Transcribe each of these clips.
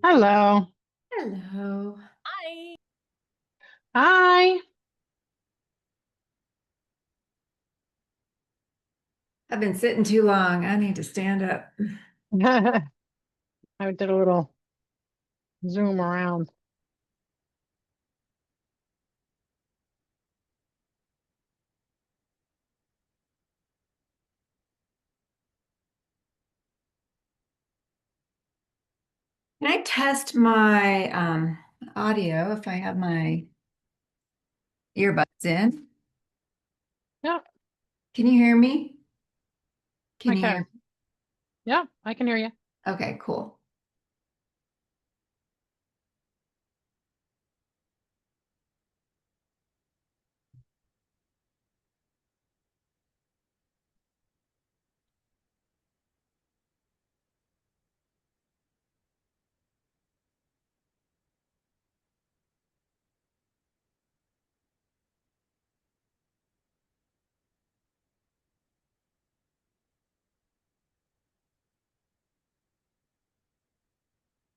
Hello. Hello. Hi. Hi. I've been sitting too long. I need to stand up. I did a little zoom around. Can I test my audio if I have my earbuds in? Yeah, Can you hear me? I Can you can. hear? Yeah, I can hear you. Okay, cool.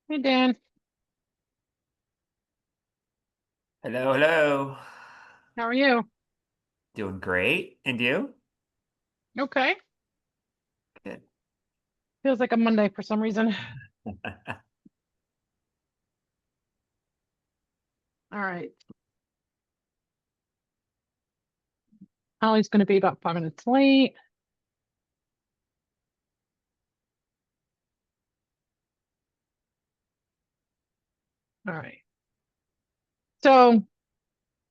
Hey, Dan. Hello, hello. How are you? Doing great. And you? Okay. Good. Feels like a Monday for some reason. All right. Holly's going to be about 5 minutes late. All right. So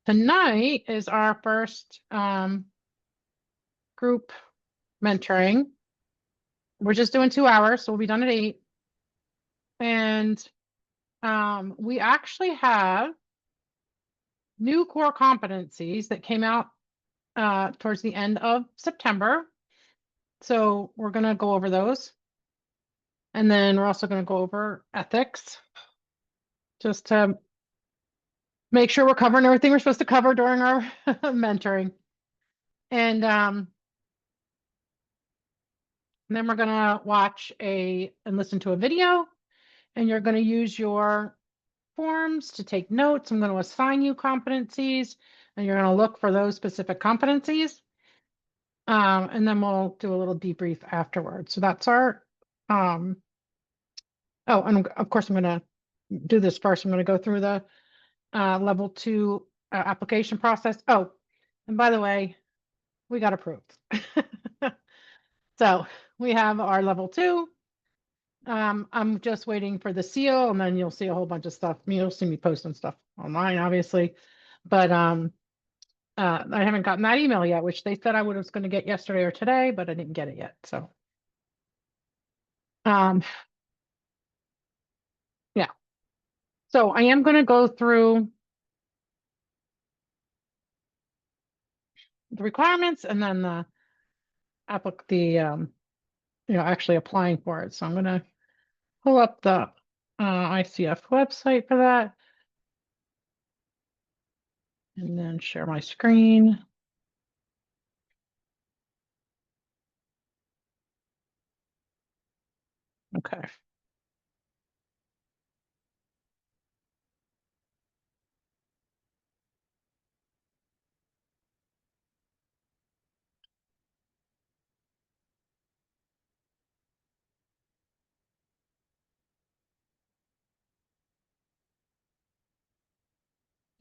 tonight is our first group mentoring. We're just doing 2 hours, so we'll be done at 8. And we actually have new core competencies that came out towards the end of September. So we're going to go over those. And then we're also going to go over ethics just to make sure we're covering everything we're supposed to cover during our mentoring. And then we're going to watch and listen to a video, and you're going to use your forms to take notes. I'm going to assign you competencies, and you're going to look for those specific competencies. And then we'll do a little debrief afterwards. So that's our, oh, and of course I'm going to do this first. I'm going to go through the level 2 application process. Oh, and by the way, we got approved. So we have our level 2. I'm just waiting for the seal, and then you'll see a whole bunch of stuff. You'll see me posting stuff online, obviously, but I haven't gotten that email yet, which they said I was going to get yesterday or today, but I didn't get it yet. So, yeah. So I am going to go through the requirements and then the actually applying for it. So I'm going to pull up the ICF website for that and then share my screen. Okay.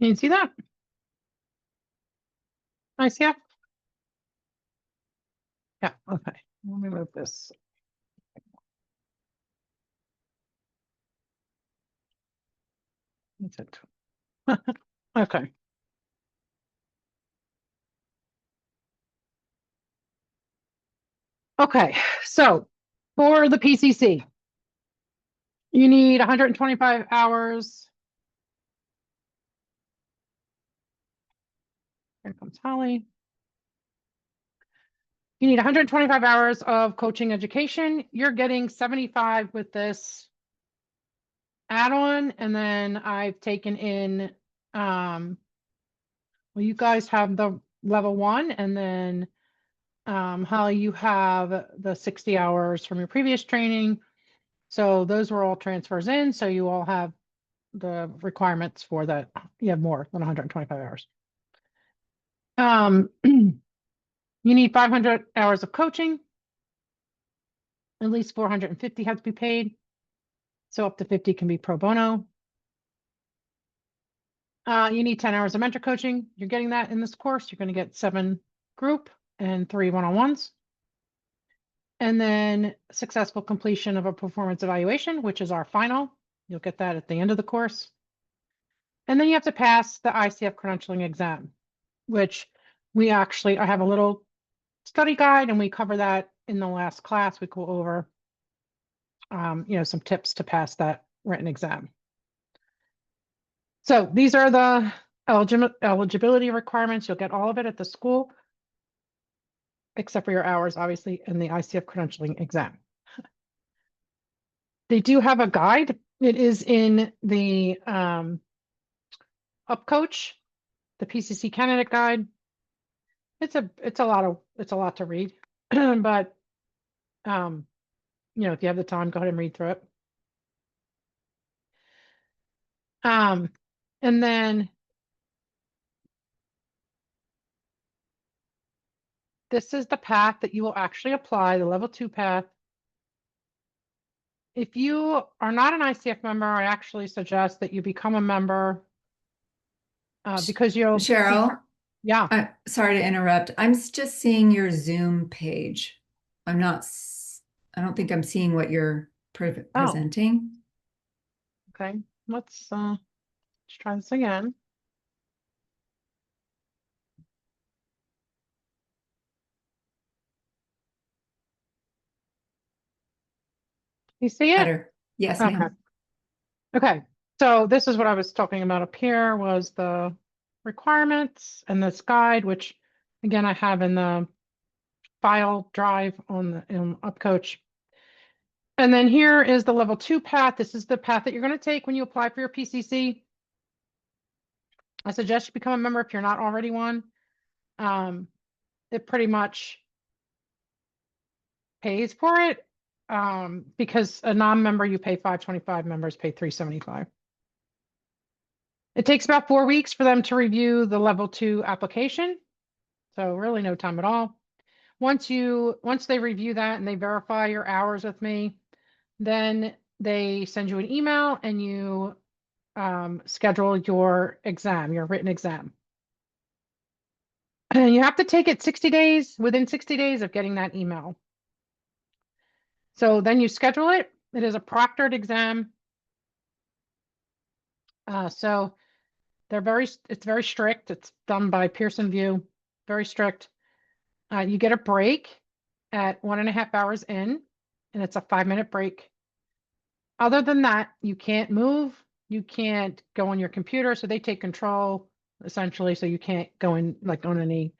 Can you see that? ICF? Yeah, okay. Let me move this. That's it. Okay. Okay, so for the PCC, you need 125 hours. Here comes Holly. You need 125 hours of coaching education. You're getting 75 with this add-on, and then I've taken in, well, you guys have the level 1, and then Holly, you have the 60 hours from your previous training. So those were all transfers in, so you all have the requirements for that. You have more than 125 hours. You need 500 hours of coaching. At least 450 has to be paid. So up to 50 can be pro bono. You need 10 hours of mentor coaching. You're getting that in this course. You're going to get 7 group and 3 one-on-ones. And then successful completion of a performance evaluation, which is our final. You'll get that at the end of the course. And then you have to pass the ICF credentialing exam, which I have a little study guide and we cover that in the last class. We go over, some tips to pass that written exam. So these are the eligibility requirements. You'll get all of it at the school, except for your hours, obviously, and the ICF credentialing exam. They do have a guide. It is in the UpCoach, the PCC candidate guide. It's a lot to read, but if you have the time, go ahead and read through it. And then this is the path that you will actually apply, the level 2 path. If you are not an ICF member, I actually suggest that you become a member because you'll Cheryl, yeah. sorry to interrupt. I'm just seeing your Zoom page. I don't think I'm seeing what you're presenting. Okay, let's try this again. You see it? Better. Yes, Okay. ma'am. Okay, so this is what I was talking about up here was the requirements and this guide, which again, I have in the file drive in UpCoach. And then here is the level 2 path. This is the path that you're going to take when you apply for your PCC. I suggest you become a member if you're not already one. It pretty much pays for it because a non-member you pay $525, members pay $375. It takes about 4 weeks for them to review the level 2 application. So really no time at all. Once they review that and they verify your hours with me, then they send you an email and you schedule your exam, your written exam. And you have to take it within 60 days of getting that email. So then you schedule it. It is a proctored exam. So it's very strict. It's done by Pearson VUE, very strict. You get a break at 1.5 hours in, and it's a 5-minute break. Other than that, you can't move. You can't go on your computer. So they take control essentially. So you can't go in like on any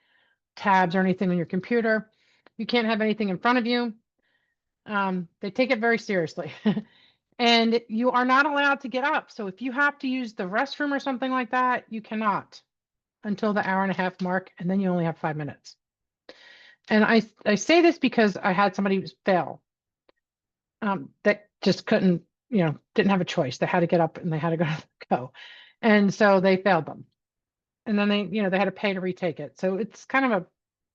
tabs or anything on your computer. You can't have anything in front of you. They take it very seriously. And you are not allowed to get up. So if you have to use the restroom or something like that, you cannot until the 1.5 hour mark, and then you only have 5 minutes. And I say this because I had somebody fail that just couldn't, didn't have a choice. They had to get up and they had to go. And so they failed them. And then they had to pay to retake it. So it's kind of a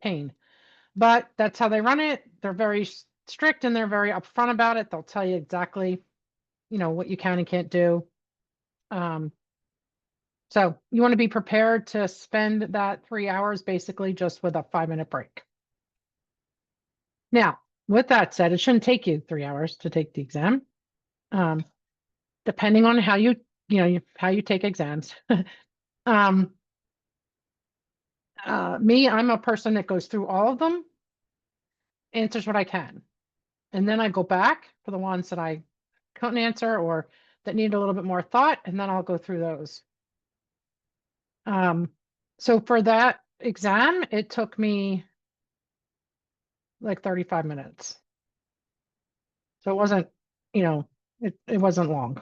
pain, but that's how they run it. They're very strict and they're very upfront about it. They'll tell you exactly, what you can and can't do. So you want to be prepared to spend that 3 hours basically just with a 5-minute break. Now, with that said, it shouldn't take you 3 hours to take the exam. Depending on how you take exams. Me, I'm a person that goes through all of them, answers what I can. And then I go back for the ones that I couldn't answer or that need a little bit more thought, and then I'll go through those. So for that exam, it took me like 35 minutes. So it wasn't, it wasn't long.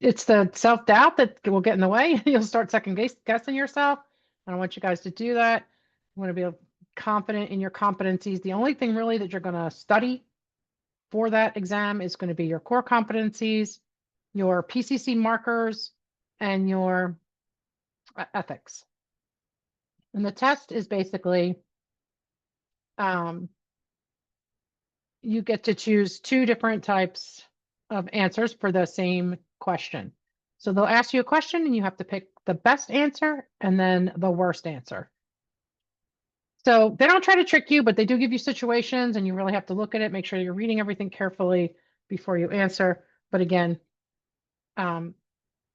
It's the self-doubt that will get in the way. You'll start second guessing yourself. I don't want you guys to do that. You want to be confident in your competencies. The only thing really that you're going to study for that exam is going to be your core competencies, your PCC markers, and your ethics. And the test is basically, you get to choose 2 different types of answers for the same question. So they'll ask you a question and you have to pick the best answer and then the worst answer. So they don't try to trick you, but they do give you situations and you really have to look at it, make sure you're reading everything carefully before you answer. But again,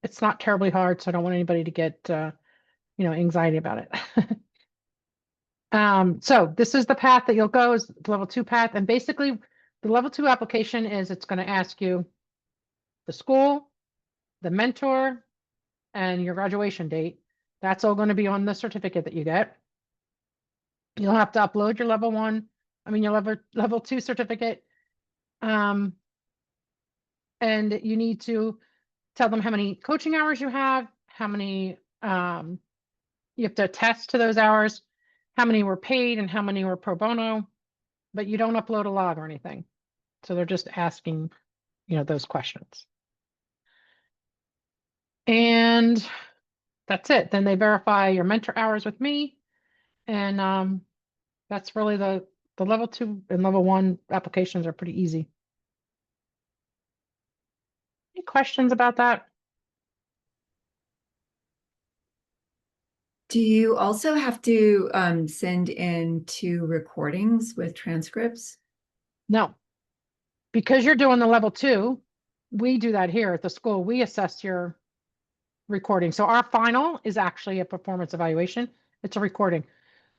it's not terribly hard, so I don't want anybody to get, anxiety about it. So this is the path that you'll go, is the level 2 path. And basically the level 2 application is, it's going to ask you the school, the mentor, and your graduation date. That's all going to be on the certificate that you get. You'll have to upload your your level 2 certificate. And you need to tell them how many coaching hours you have, how many, you have to attest to those hours, how many were paid and how many were pro bono, but you don't upload a log or anything. So they're just asking, those questions. And that's it. Then they verify your mentor hours with me. And that's really the level 2 and level 1 applications are pretty easy. Any questions about that? Do you also have to send in 2 recordings with transcripts? No, because you're doing the level 2, we do that here at the school. We assess your recording. So our final is actually a performance evaluation. It's a recording.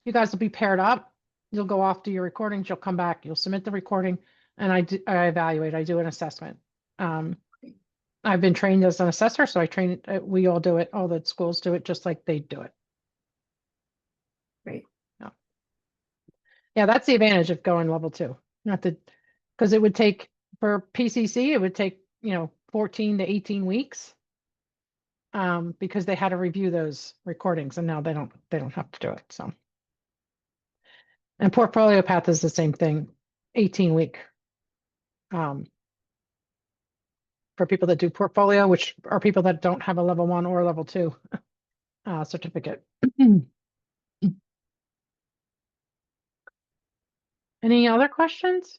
You guys will be paired up. You'll go off to your recordings. You'll come back. You'll submit the recording, and I evaluate. I do an assessment. I've been trained as an assessor, so I train it. We all do it. All the schools do it just like they do it. Great. Yeah, that's the advantage of going level 2. Because it would take, for PCC, it would take 14 to 18 weeks. Because they had to review those recordings, and now they don't have to do it. So, and portfolio path is the same thing, 18-week. For people that do portfolio, which are people that don't have a level 1 or level 2 certificate. Any other questions?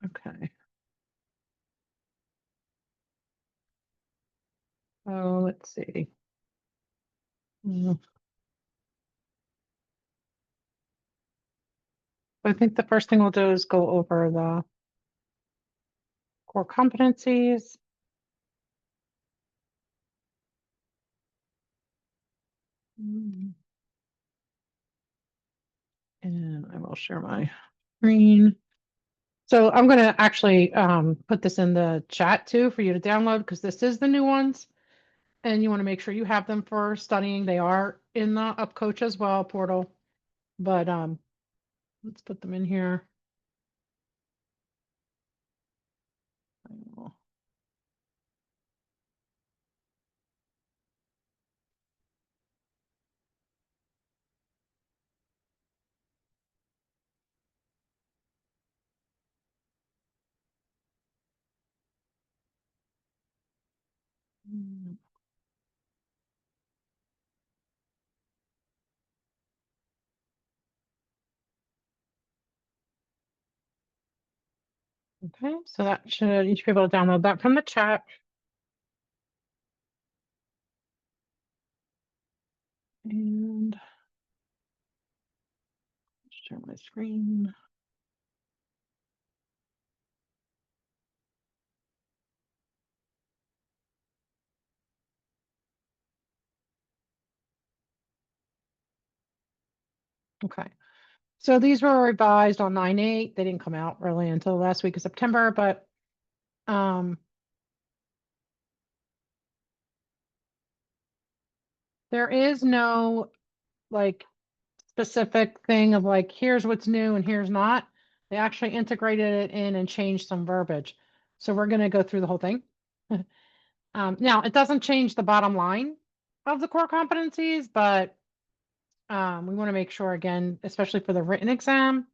Okay. Oh, let's see. I think the first thing we'll do is go over the core competencies. And I will share my screen. So I'm going to actually put this in the chat too for you to download, because this is the new ones. And you want to make sure you have them for studying. They are in the UpCoach as well portal. But let's put them in here. Okay, so that should, you should be able to download that from the chat. And share my screen. Okay, so these were revised on 9/8. They didn't come out really until the last week of September, but there is no like specific thing of like, here's what's new and here's not. They actually integrated it in and changed some verbiage. So we're going to go through the whole thing. Now, it doesn't change the bottom line. of the core competencies, but we want to make sure, again, especially for the written exam,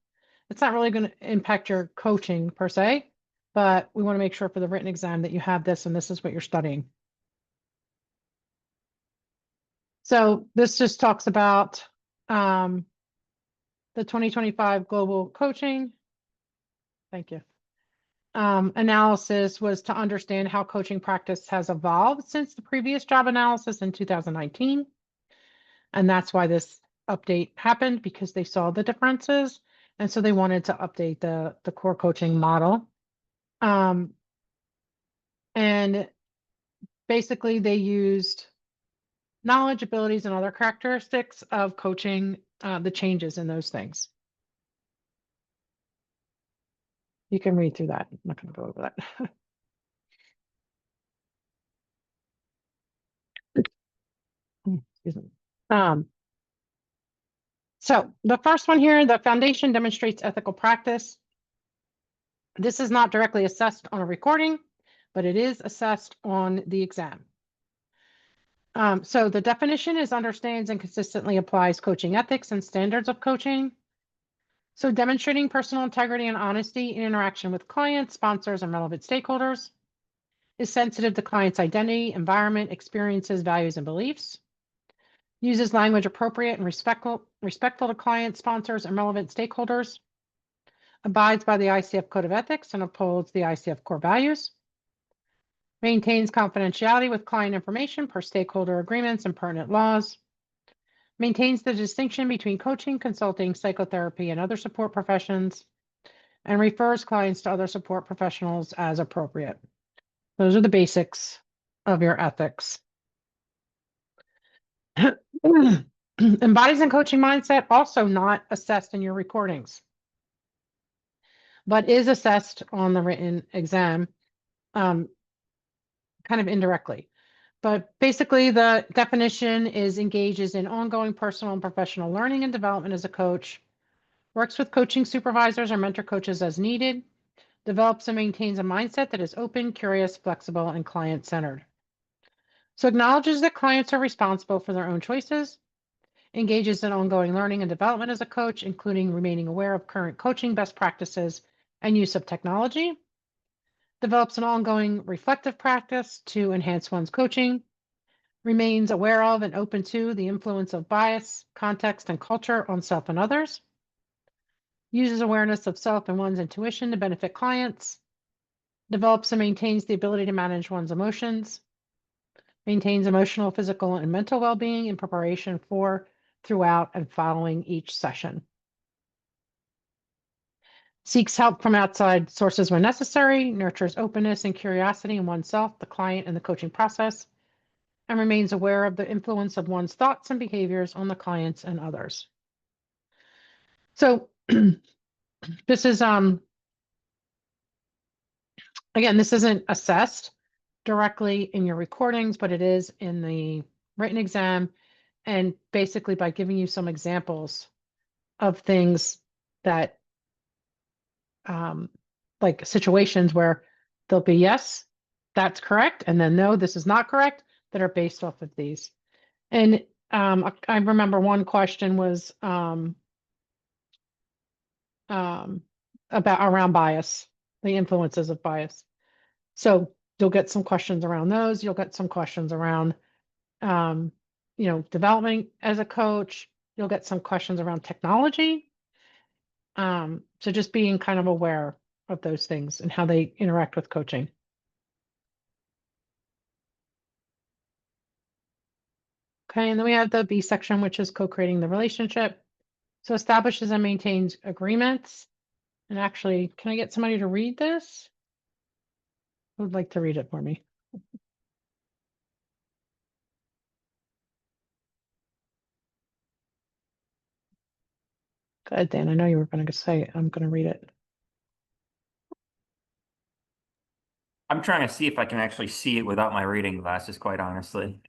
it's not really going to impact your coaching per se, but we want to make sure for the written exam that you have this and this is what you're studying. So this just talks about the 2025 global coaching. Thank you. Analysis was to understand how coaching practice has evolved since the previous job analysis in 2019. And that's why this update happened, because they saw the differences. And so they wanted to update the core coaching model. And basically they used knowledge, abilities, and other characteristics of coaching, the changes in those things. You can read through that. I'm not going to go over that. Excuse me. So the first one here, the foundation demonstrates ethical practice. This is not directly assessed on a recording, but it is assessed on the exam. So the definition is understands and consistently applies coaching ethics and standards of coaching. So demonstrating personal integrity and honesty in interaction with clients, sponsors, and relevant stakeholders. Is sensitive to clients' identity, environment, experiences, values, and beliefs. Uses language appropriate and respectful to clients, sponsors, and relevant stakeholders. Abides by the ICF Code of Ethics and upholds the ICF core values. Maintains confidentiality with client information per stakeholder agreements and pertinent laws. Maintains the distinction between coaching, consulting, psychotherapy, and other support professions. And refers clients to other support professionals as appropriate. Those are the basics of your ethics. Embodies and coaching mindset, also not assessed in your recordings, but is assessed on the written exam, kind of indirectly. But basically the definition is engages in ongoing personal and professional learning and development as a coach, works with coaching supervisors or mentor coaches as needed, develops and maintains a mindset that is open, curious, flexible, and client-centered. So acknowledges that clients are responsible for their own choices, engages in ongoing learning and development as a coach, including remaining aware of current coaching best practices and use of technology, develops an ongoing reflective practice to enhance one's coaching, remains aware of and open to the influence of bias, context, and culture on self and others, uses awareness of self and one's intuition to benefit clients, develops and maintains the ability to manage one's emotions, maintains emotional, physical, and mental well-being in preparation for, throughout, and following each session. Seeks help from outside sources when necessary, nurtures openness and curiosity in oneself, the client, and the coaching process, and remains aware of the influence of one's thoughts and behaviors on the clients and others. So this is, again, this isn't assessed directly in your recordings, but it is in the written exam. And basically by giving you some examples of things that, like situations where there'll be, yes, that's correct, and then no, this is not correct, that are based off of these. And I remember one question was about around bias, the influences of bias. So you'll get some questions around those. You'll get some questions around, development as a coach. You'll get some questions around technology. So just being kind of aware of those things and how they interact with coaching. Okay, and then we have the B section, which is co-creating the relationship. So establishes and maintains agreements. And actually, can I get somebody to read this? Who would like to read it for me? Go ahead, Dan. I know you were going to say it. I'm going to read it. I'm trying to see if I can actually see it without my reading glasses, quite honestly.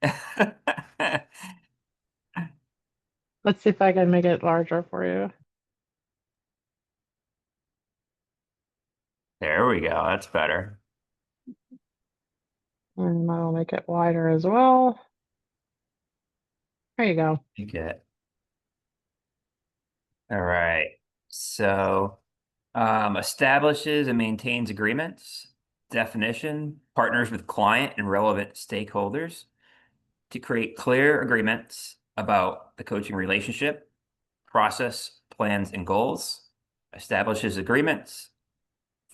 Let's see if I can make it larger for you. There we go. That's better. And I'll make it wider as well. There you go. You get. All right. So, establishes and maintains agreements. Definition, partners with client and relevant stakeholders to create clear agreements about the coaching relationship, process, plans, and goals. Establishes agreements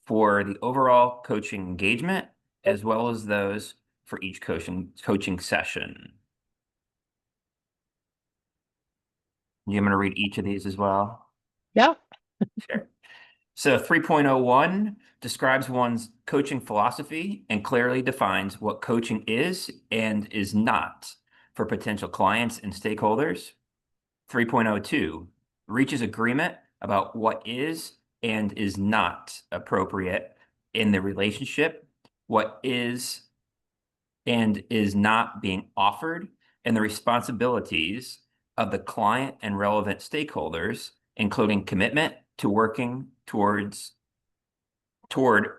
for the overall coaching engagement, as well as those for each coaching session. I'm going to read each of these as well. Yep. Sure. So 3.01 describes one's coaching philosophy and clearly defines what coaching is and is not for potential clients and stakeholders. 3.02 reaches agreement about what is and is not appropriate in the relationship, what is and is not being offered, and the responsibilities of the client and relevant stakeholders, including commitment to working toward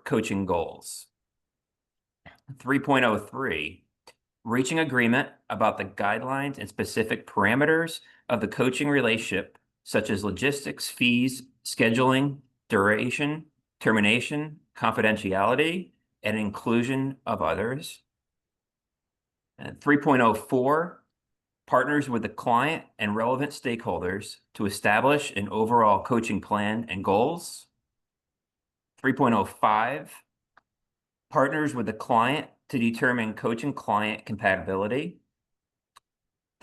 coaching goals. 3.03, reaching agreement about the guidelines and specific parameters of the coaching relationship, such as logistics, fees, scheduling, duration, termination, confidentiality, and inclusion of others. And 3.04, partners with the client and relevant stakeholders to establish an overall coaching plan and goals. 3.05, partners with the client to determine coaching client compatibility.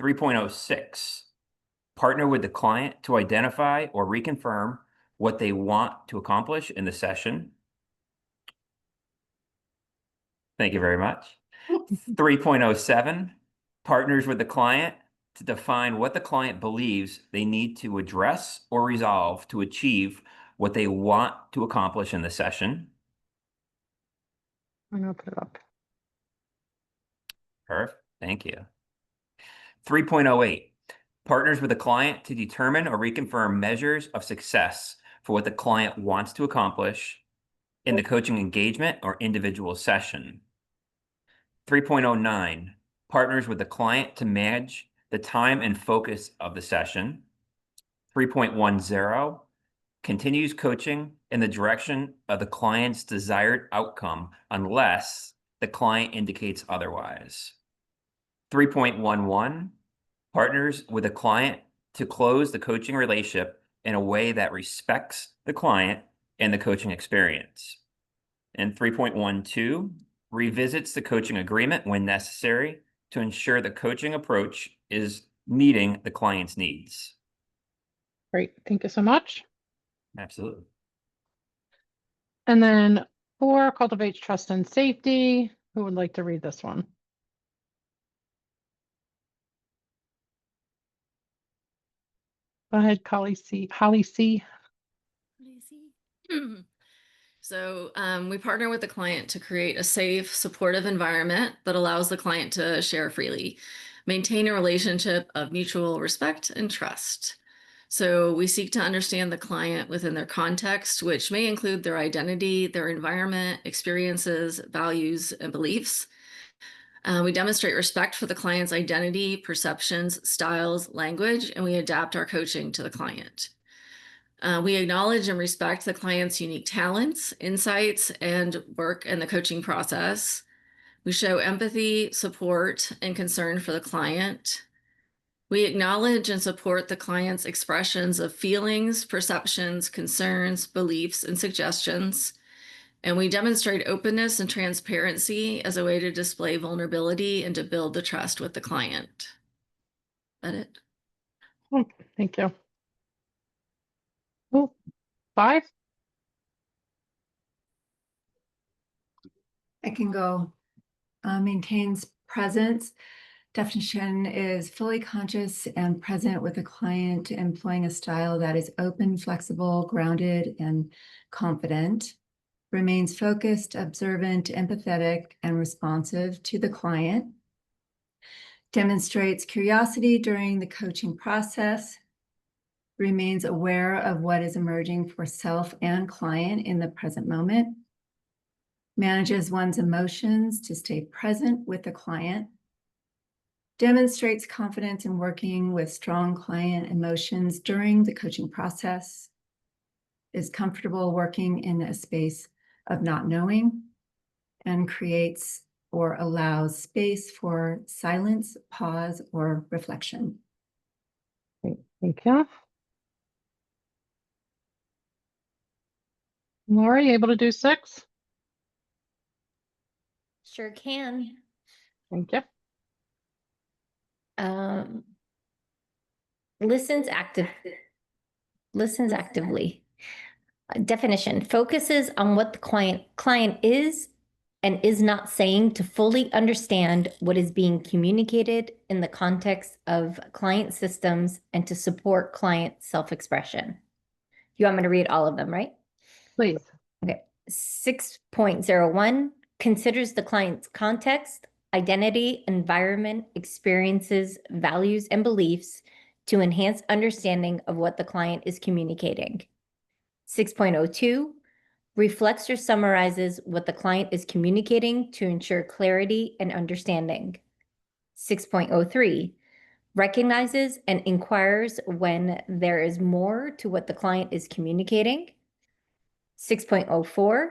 3.06, partner with the client to identify or reconfirm what they want to accomplish in the session. Thank you very much. 3.07, partners with the client to define what the client believes they need to address or resolve to achieve what they want to accomplish in the session. I'm gonna put it up. Perfect. Thank you. 3.08, partners with the client to determine or reconfirm measures of success for what the client wants to accomplish in the coaching engagement or individual session. 3.09, partners with the client to manage the time and focus of the session. 3.10, continues coaching in the direction of the client's desired outcome unless the client indicates otherwise. 3.11, partners with a client to close the coaching relationship in a way that respects the client and the coaching experience. And 3.12, revisits the coaching agreement when necessary to ensure the coaching approach is meeting the client's needs. Great. Thank you so much. Absolutely. And then 4 cultivates trust and safety. Who would like to read this one? Go ahead, Holly C. So we partner with the client to create a safe, supportive environment that allows the client to share freely, maintain a relationship of mutual respect and trust. So we seek to understand the client within their context, which may include their identity, their environment, experiences, values, and beliefs. We demonstrate respect for the client's identity, perceptions, styles, language, and we adapt our coaching to the client. We acknowledge and respect the client's unique talents, insights, and work in the coaching process. We show empathy, support, and concern for the client. We acknowledge and support the client's expressions of feelings, perceptions, concerns, beliefs, and suggestions. And we demonstrate openness and transparency as a way to display vulnerability and to build the trust with the client. That it? Oh, thank you. Oh, 5. I can go. Maintains presence. Definition is fully conscious and present with a client, employing a style that is open, flexible, grounded, and confident. Remains focused, observant, empathetic, and responsive to the client. Demonstrates curiosity during the coaching process. Remains aware of what is emerging for self and client in the present moment. Manages one's emotions to stay present with the client. demonstrates confidence in working with strong client emotions during the coaching process, is comfortable working in a space of not knowing, and creates or allows space for silence, pause, or reflection. Great, thank you. Laura, you able to do 6? Sure can. Thank you. Um, listens actively. Definition: focuses on what the client is and is not saying to fully understand what is being communicated in the context of client systems and to support client self-expression. You want me to read all of them, right? Please. Okay. 6.01 considers the client's context, identity, environment, experiences, values, and beliefs to enhance understanding of what the client is communicating. 6.02 reflects or summarizes what the client is communicating to ensure clarity and understanding. 6.03 recognizes and inquires when there is more to what the client is communicating. 6.04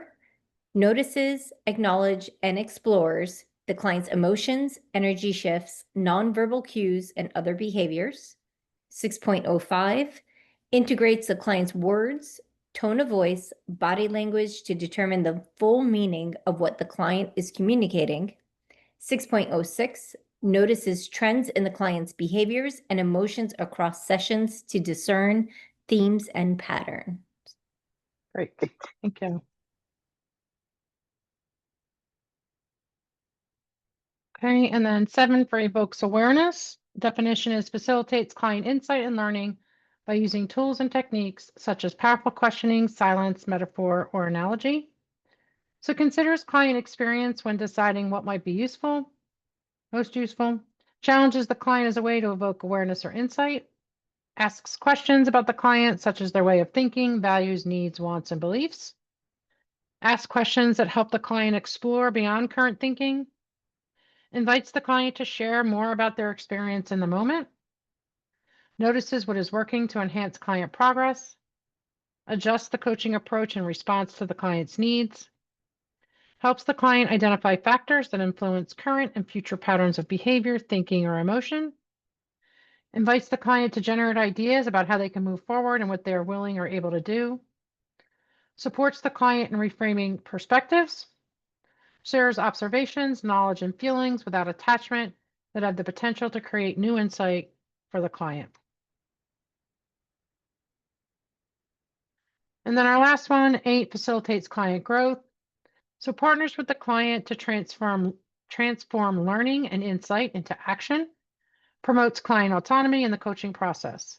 notices, acknowledges, and explores the client's emotions, energy shifts, nonverbal cues, and other behaviors. 6.05 integrates the client's words, tone of voice, body language to determine the full meaning of what the client is communicating. 6.06 notices trends in the client's behaviors and emotions across sessions to discern themes and patterns. Great, thank you. Okay, and then 7 for evokes awareness. Definition is facilitates client insight and learning by using tools and techniques such as powerful questioning, silence, metaphor, or analogy. So considers client experience when deciding what might be useful, most useful, challenges the client as a way to evoke awareness or insight, asks questions about the client, such as their way of thinking, values, needs, wants, and beliefs, asks questions that help the client explore beyond current thinking, invites the client to share more about their experience in the moment, notices what is working to enhance client progress, adjusts the coaching approach in response to the client's needs, helps the client identify factors that influence current and future patterns of behavior, thinking, or emotion, invites the client to generate ideas about how they can move forward and what they are willing or able to do, supports the client in reframing perspectives, shares observations, knowledge, and feelings without attachment that have the potential to create new insight for the client. And then our last one, 8, facilitates client growth. So partners with the client to transform learning and insight into action, promotes client autonomy in the coaching process.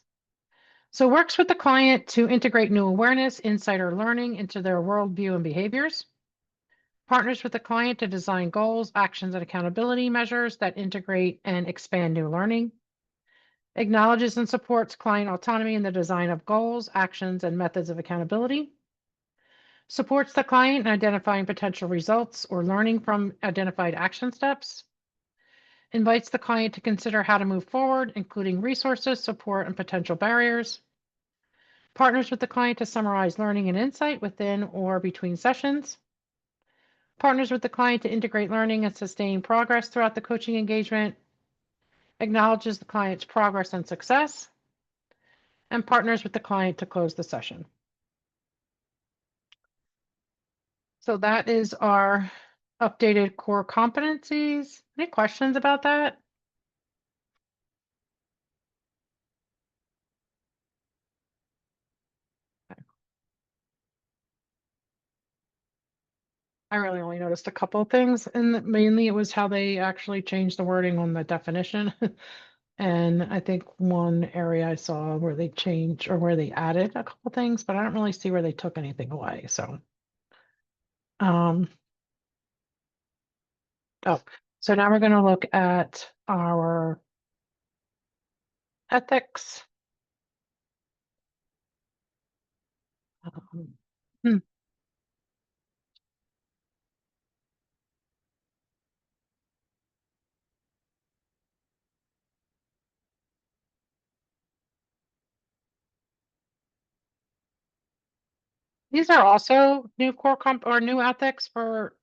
So works with the client to integrate new awareness, insight, or learning into their worldview and behaviors. Partners with the client to design goals, actions, and accountability measures that integrate and expand new learning. Acknowledges and supports client autonomy in the design of goals, actions, and methods of accountability. Supports the client in identifying potential results or learning from identified action steps. Invites the client to consider how to move forward, including resources, support, and potential barriers. Partners with the client to summarize learning and insight within or between sessions. Partners with the client to integrate learning and sustain progress throughout the coaching engagement. Acknowledges the client's progress and success. And partners with the client to close the session. So that is our updated core competencies. Any questions about that? I really only noticed a couple of things, and mainly it was how they actually changed the wording on the definition. And I think one area I saw where they changed or where they added a couple things, but I don't really see where they took anything away. So, oh, so now we're going to look at our ethics. Hmm. These are also new core comp or new ethics for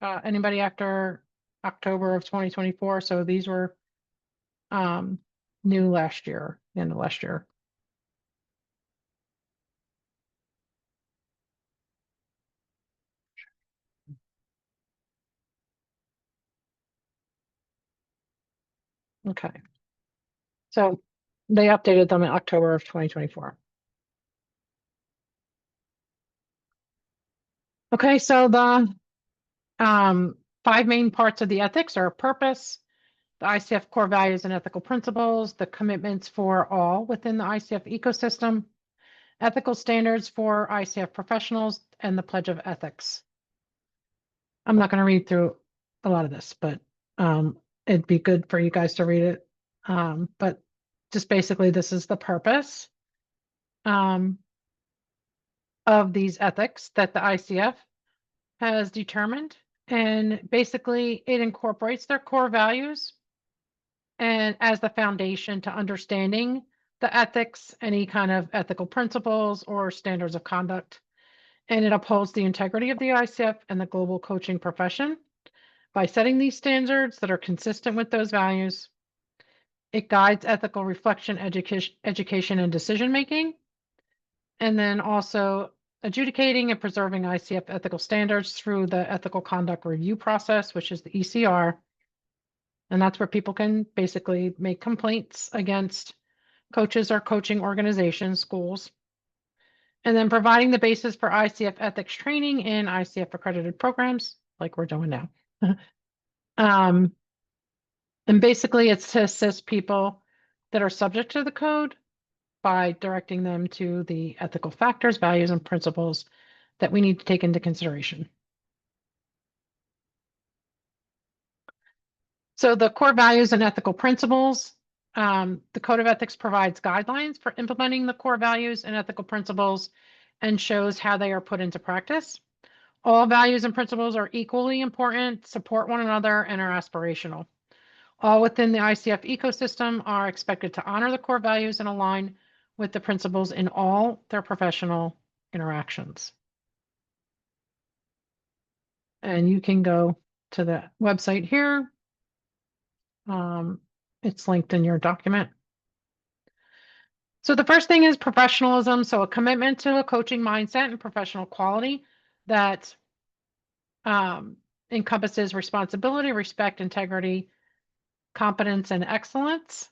anybody after October of 2024. So these were new last year, the end of last year. Okay. So they updated them in October of 2024. Okay, so the 5 main parts of the ethics are purpose, the ICF core values and ethical principles, the commitments for all within the ICF ecosystem, ethical standards for ICF professionals, and the Pledge of Ethics. I'm not going to read through a lot of this, but it'd be good for you guys to read it. But just basically, this is the purpose of these ethics that the ICF has determined. And basically, it incorporates their core values and as the foundation to understanding the ethics, any kind of ethical principles or standards of conduct. And it upholds the integrity of the ICF and the global coaching profession by setting these standards that are consistent with those values. It guides ethical reflection, education, and decision-making. And then also adjudicating and preserving ICF ethical standards through the ethical conduct review process, which is the ECR. And that's where people can basically make complaints against coaches or coaching organizations, schools. And then providing the basis for ICF ethics training in ICF accredited programs, like we're doing now. And basically it's to assist people that are subject to the code by directing them to the ethical factors, values, and principles that we need to take into consideration. So the core values and ethical principles, the Code of Ethics provides guidelines for implementing the core values and ethical principles and shows how they are put into practice. All values and principles are equally important, support one another, and are aspirational. All within the ICF ecosystem are expected to honor the core values and align with the principles in all their professional interactions. And you can go to the website here. It's linked in your document. So the first thing is professionalism. So a commitment to a coaching mindset and professional quality that encompasses responsibility, respect, integrity, competence, and excellence.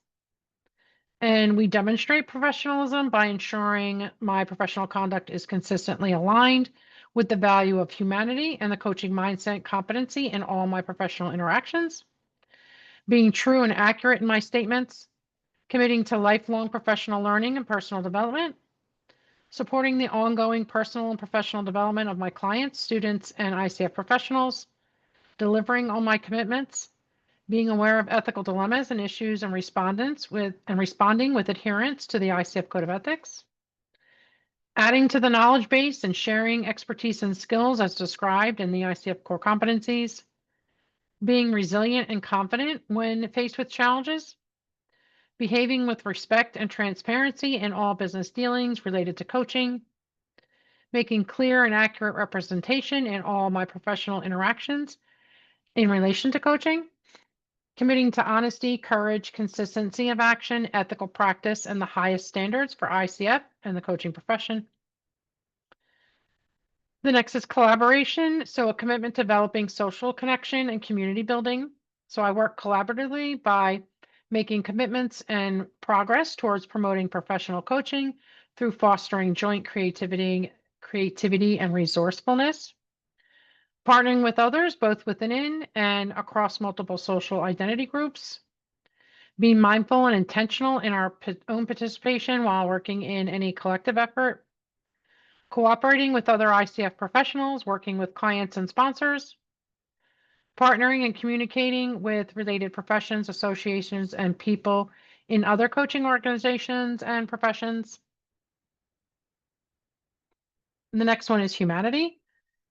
And we demonstrate professionalism by ensuring my professional conduct is consistently aligned with the value of humanity and the coaching mindset competency in all my professional interactions. Being true and accurate in my statements, committing to lifelong professional learning and personal development, supporting the ongoing personal and professional development of my clients, students, and ICF professionals, delivering on my commitments, being aware of ethical dilemmas and issues and responding with adherence to the ICF Code of Ethics, adding to the knowledge base and sharing expertise and skills as described in the ICF core competencies, being resilient and confident when faced with challenges, behaving with respect and transparency in all business dealings related to coaching, making clear and accurate representation in all my professional interactions in relation to coaching, committing to honesty, courage, consistency of action, ethical practice, and the highest standards for ICF and the coaching profession. The next is collaboration. So a commitment to developing social connection and community building. So I work collaboratively by making commitments and progress towards promoting professional coaching through fostering joint creativity and resourcefulness. Partnering with others, both within and across multiple social identity groups. Being mindful and intentional in our own participation while working in any collective effort. Cooperating with other ICF professionals, working with clients and sponsors. Partnering and communicating with related professions, associations, and people in other coaching organizations and professions. And the next one is humanity.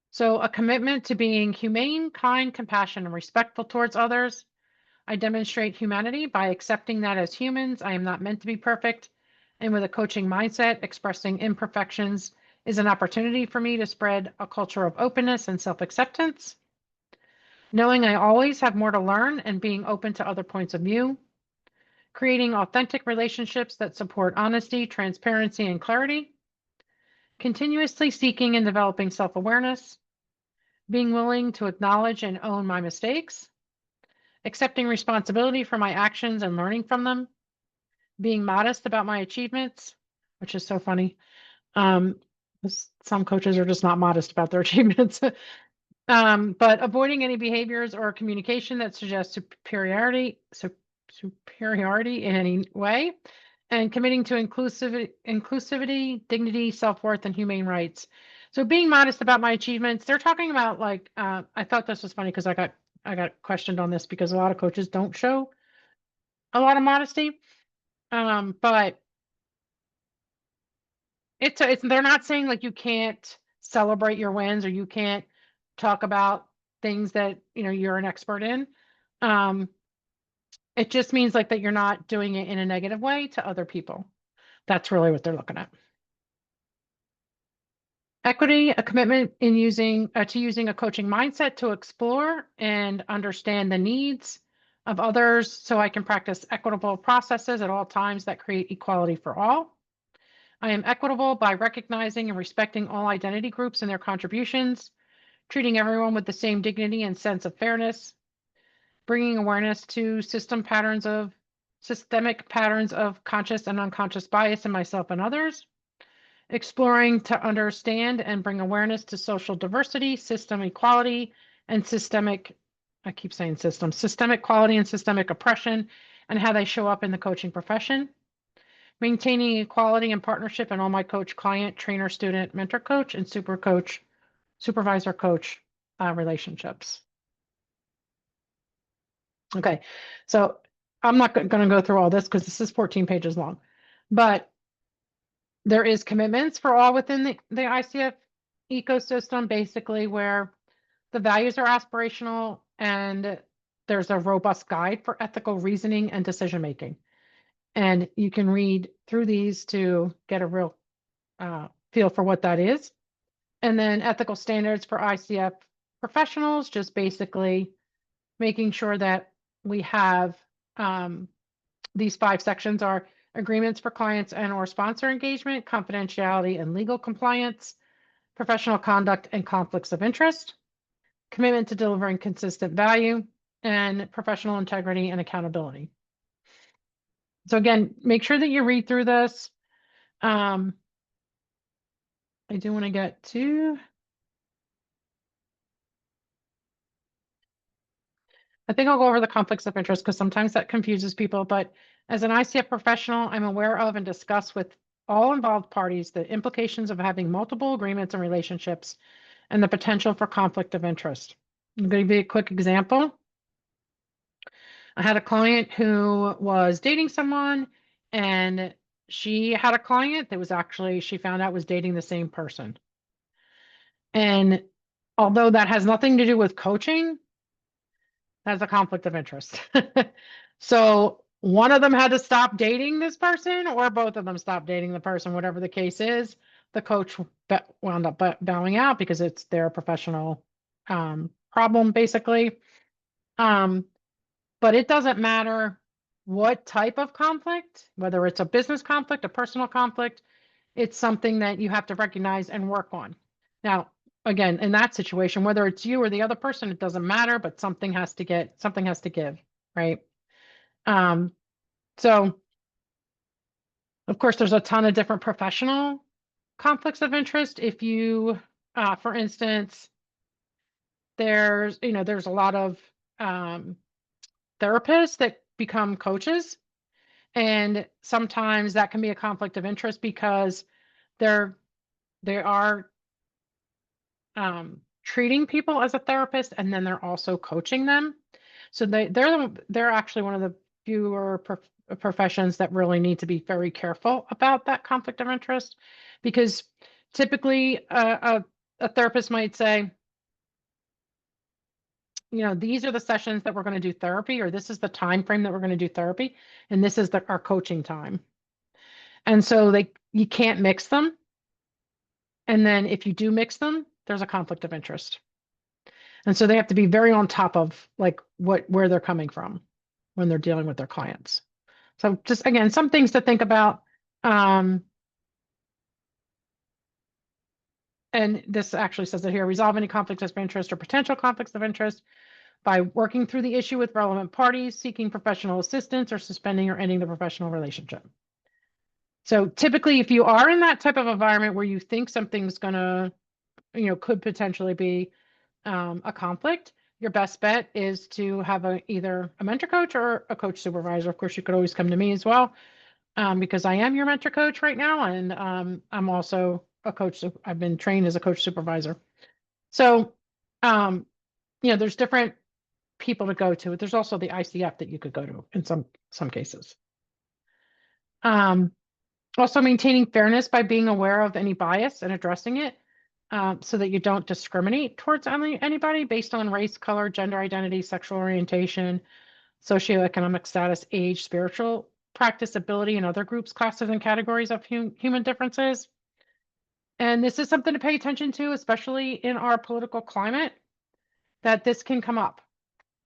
So a commitment to being humane, kind, compassionate, and respectful towards others. I demonstrate humanity by accepting that as humans, I am not meant to be perfect, and with a coaching mindset, expressing imperfections is an opportunity for me to spread a culture of openness and self-acceptance. Knowing I always have more to learn and being open to other points of view. Creating authentic relationships that support honesty, transparency, and clarity. Continuously seeking and developing self-awareness. Being willing to acknowledge and own my mistakes. Accepting responsibility for my actions and learning from them. Being modest about my achievements, which is so funny. Some coaches are just not modest about their achievements. But avoiding any behaviors or communication that suggests superiority in any way, and committing to inclusivity, dignity, self-worth, and humane rights. So being modest about my achievements, they're talking about like, I thought this was funny because I got questioned on this because a lot of coaches don't show a lot of modesty. But it's they're not saying like you can't celebrate your wins or you can't talk about things that you're an expert in. It just means like that you're not doing it in a negative way to other people. That's really what they're looking at. Equity, a commitment in using a coaching mindset to explore and understand the needs of others so I can practice equitable processes at all times that create equality for all. I am equitable by recognizing and respecting all identity groups and their contributions, treating everyone with the same dignity and sense of fairness, bringing awareness to systemic patterns of conscious and unconscious bias in myself and others, exploring to understand and bring awareness to social diversity, system equality, and systemic quality and systemic oppression, and how they show up in the coaching profession. Maintaining equality and partnership in all my coach, client, trainer, student, mentor coach, and supervisor coach relationships. Okay, so I'm not going to go through all this because this is 14 pages long, but there is commitments for all within the ICF ecosystem, basically where the values are aspirational and there's a robust guide for ethical reasoning and decision making. And you can read through these to get a real feel for what that is. And then ethical standards for ICF professionals, just basically making sure that we have these 5 sections are agreements for clients and or sponsor engagement, confidentiality and legal compliance, professional conduct and conflicts of interest, commitment to delivering consistent value, and professional integrity and accountability. So again, make sure that you read through this. I do want to get to, I think I'll go over the conflicts of interest because sometimes that confuses people, but as an ICF professional, I'm aware of and discuss with all involved parties the implications of having multiple agreements and relationships and the potential for conflict of interest. I'm going to give you a quick example. I had a client who was dating someone and she had a client that was actually, she found out was dating the same person. And although that has nothing to do with coaching, that's a conflict of interest. So one of them had to stop dating this person or both of them stopped dating the person, whatever the case is. The coach wound up bowing out because it's their professional problem, basically. But it doesn't matter what type of conflict, whether it's a business conflict, a personal conflict, it's something that you have to recognize and work on. Now, again, in that situation, whether it's you or the other person, it doesn't matter, but something has to give, right? So of course, there's a ton of different professional conflicts of interest. If you, for instance, there's a lot of therapists that become coaches, and sometimes that can be a conflict of interest because they are treating people as a therapist and then they're also coaching them. So they're actually one of the fewer professions that really need to be very careful about that conflict of interest, because typically a therapist might say, these are the sessions that we're going to do therapy, or this is the time frame that we're going to do therapy, and this is our coaching time. And so you can't mix them. And then if you do mix them, there's a conflict of interest. And so they have to be very on top of like where they're coming from when they're dealing with their clients. So just again, some things to think about. And this actually says it here, resolve any conflicts of interest or potential conflicts of interest by working through the issue with relevant parties, seeking professional assistance, or suspending or ending the professional relationship. So typically, if you are in that type of environment where you think something's gonna, could potentially be a conflict, your best bet is to have either a mentor coach or a coach supervisor. Of course, you could always come to me as well, because I am your mentor coach right now, and I'm also a coach. I've been trained as a coach supervisor. So, there's different people to go to. There's also the ICF that you could go to in some cases. Also maintaining fairness by being aware of any bias and addressing it, so that you don't discriminate towards anybody based on race, color, gender identity, sexual orientation, socioeconomic status, age, spiritual practice, ability, and other groups, classes, and categories of human differences. And this is something to pay attention to, especially in our political climate, that this can come up.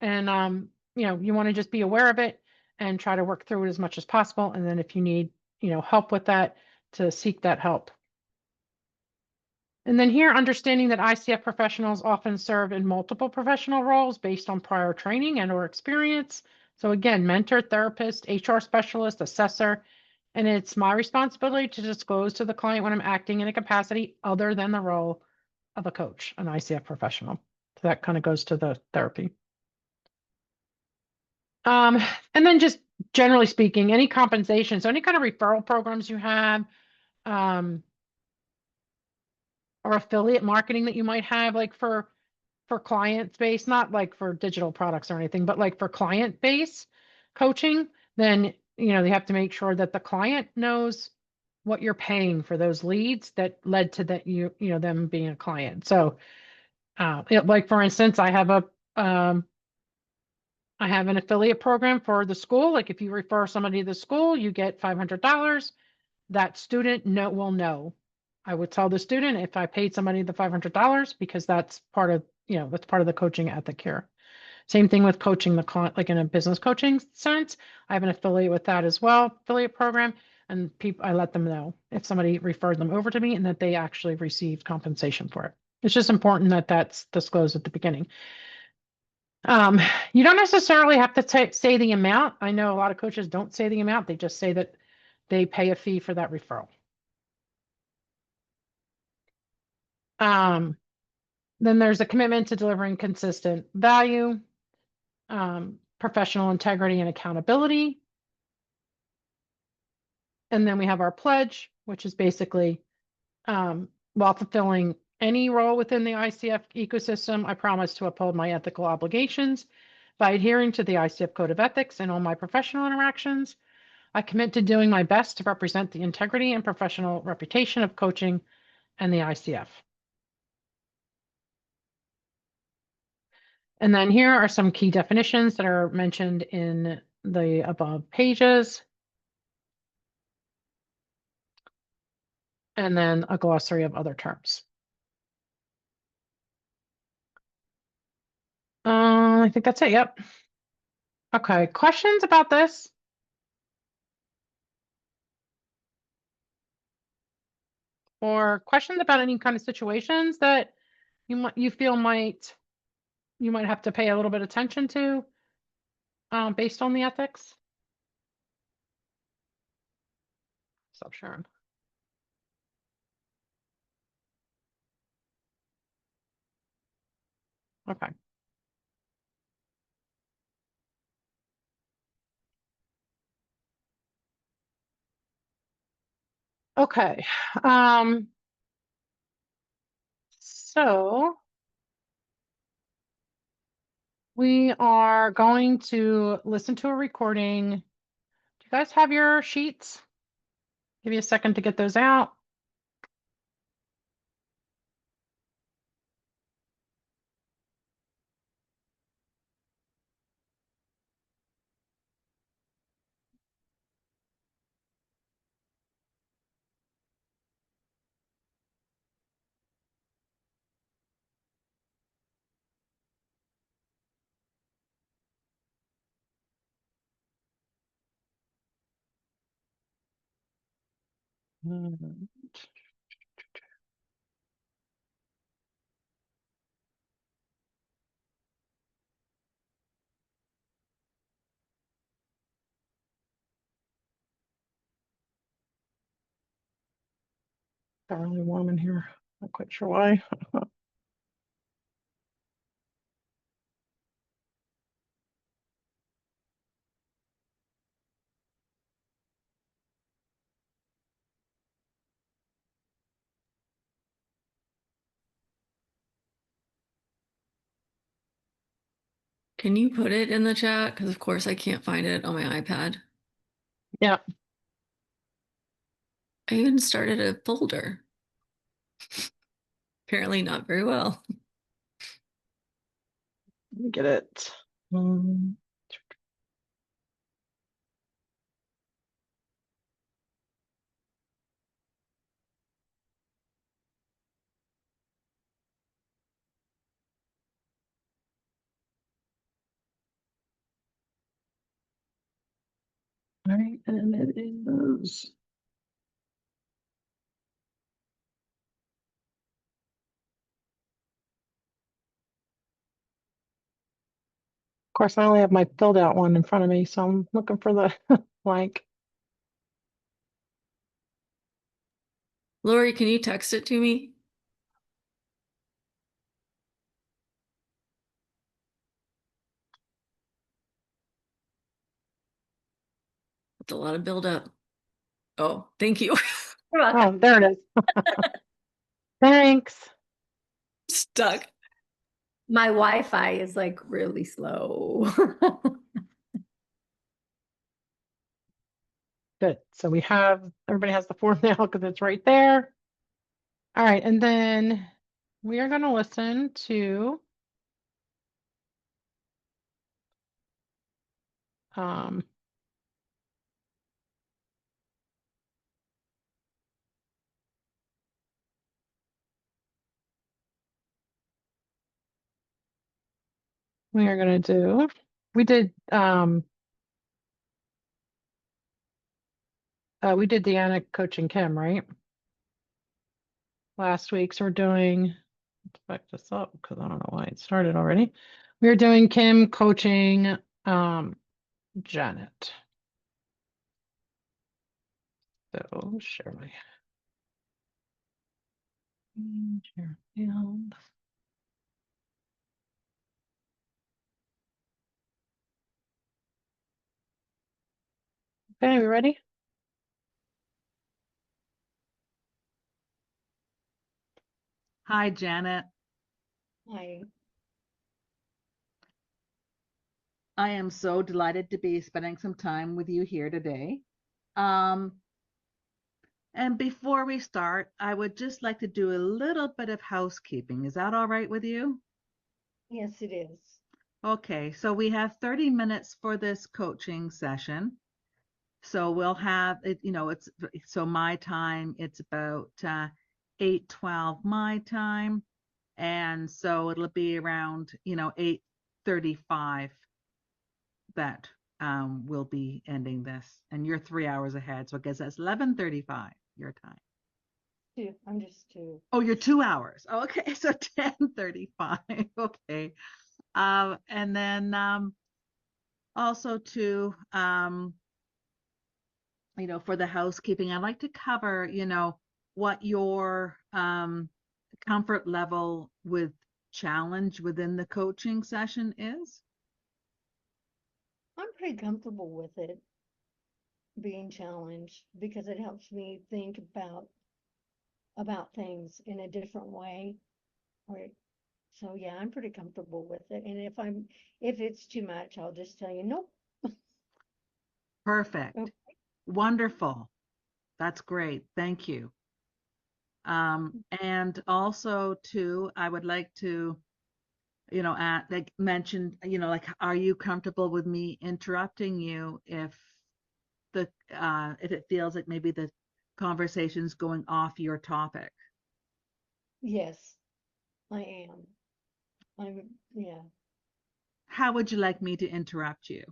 And, you want to just be aware of it and try to work through it as much as possible. And then if you need, help with that, to seek that help. And then here, understanding that ICF professionals often serve in multiple professional roles based on prior training and or experience. So again, mentor, therapist, HR specialist, assessor, and it's my responsibility to disclose to the client when I'm acting in a capacity other than the role of a coach, an ICF professional. So that kind of goes to the therapy. And then just generally speaking, any compensation, so any kind of referral programs you have, or affiliate marketing that you might have, like for client base, not like for digital products or anything, but like for client base coaching, then, they have to make sure that the client knows what you're paying for those leads that led to that, them being a client. So, like for instance, I have an affiliate program for the school. Like if you refer somebody to the school, you get $500. That student will know. I would tell the student if I paid somebody the $500, because that's part of, that's part of the coaching ethic here. Same thing with coaching the client, like in a business coaching sense. I have an affiliate with that as well, affiliate program, and I let them know if somebody referred them over to me and that they actually received compensation for it. It's just important that that's disclosed at the beginning. You don't necessarily have to say the amount. I know a lot of coaches don't say the amount. They just say that they pay a fee for that referral. Then there's a commitment to delivering consistent value, professional integrity and accountability. And then we have our pledge, which is basically, while fulfilling any role within the ICF ecosystem, I promise to uphold my ethical obligations by adhering to the ICF Code of Ethics in all my professional interactions. I commit to doing my best to represent the integrity and professional reputation of coaching and the ICF. And then here are some key definitions that are mentioned in the above pages. And then a glossary of other terms. I think that's it. Yep. Okay. Questions about this? Or questions about any kind of situations that you feel you might have to pay a little bit of attention to, based on the ethics? Stop sharing. Okay. Okay. So we are going to listen to a recording. Do you guys have your sheets? Give you a second to get those out. And got really warm in here. Not quite sure why. Can you put it in the chat? Because of course I can't find it on my iPad. Yeah. I even started a folder. Apparently not very well. Let me get it. Um, all right, and it is. Of course, I only have my filled out one in front of me, so I'm looking for the blank. Lori, can you text it to me? It's a lot of build up. Oh, thank you. You're welcome. Oh, there it is. Thanks. Stuck. My Wi-Fi is like really slow. Good. So we have, everybody has the form now because it's right there. All right, and then we are going to listen to um we are going to do, we did Deanna coaching Kim, right? Last week. So we're doing, let's back this up because I don't know why it started already. We're doing Kim coaching Janet. So share my share field. Okay, we ready? Hi, Janet. Hi. I am so delighted to be spending some time with you here today. And before we start, I would just like to do a little bit of housekeeping. Is that all right with you? Yes, it is. Okay, so we have 30 minutes for this coaching session. So we'll have it, it's so my time, it's about 8:12 my time. And so it'll be around, 8:35 that we'll be ending this. And you're 3 hours ahead. So I guess that's 11:35 your time. I'm just two. Oh, you're 2 hours. Okay, so 10:35. Okay. And then also to for the housekeeping, I'd like to cover, what your comfort level with challenge within the coaching session is. I'm pretty comfortable with it being challenged because it helps me think about things in a different way. Or so yeah, I'm pretty comfortable with it. And if it's too much, I'll just tell you, nope. Perfect. Okay. Wonderful. That's great. Thank you. And also too, I would like to, like mention, like, are you comfortable with me interrupting you if it feels like maybe the conversation's going off your topic? Yes, I am. Yeah. How would you like me to interrupt you?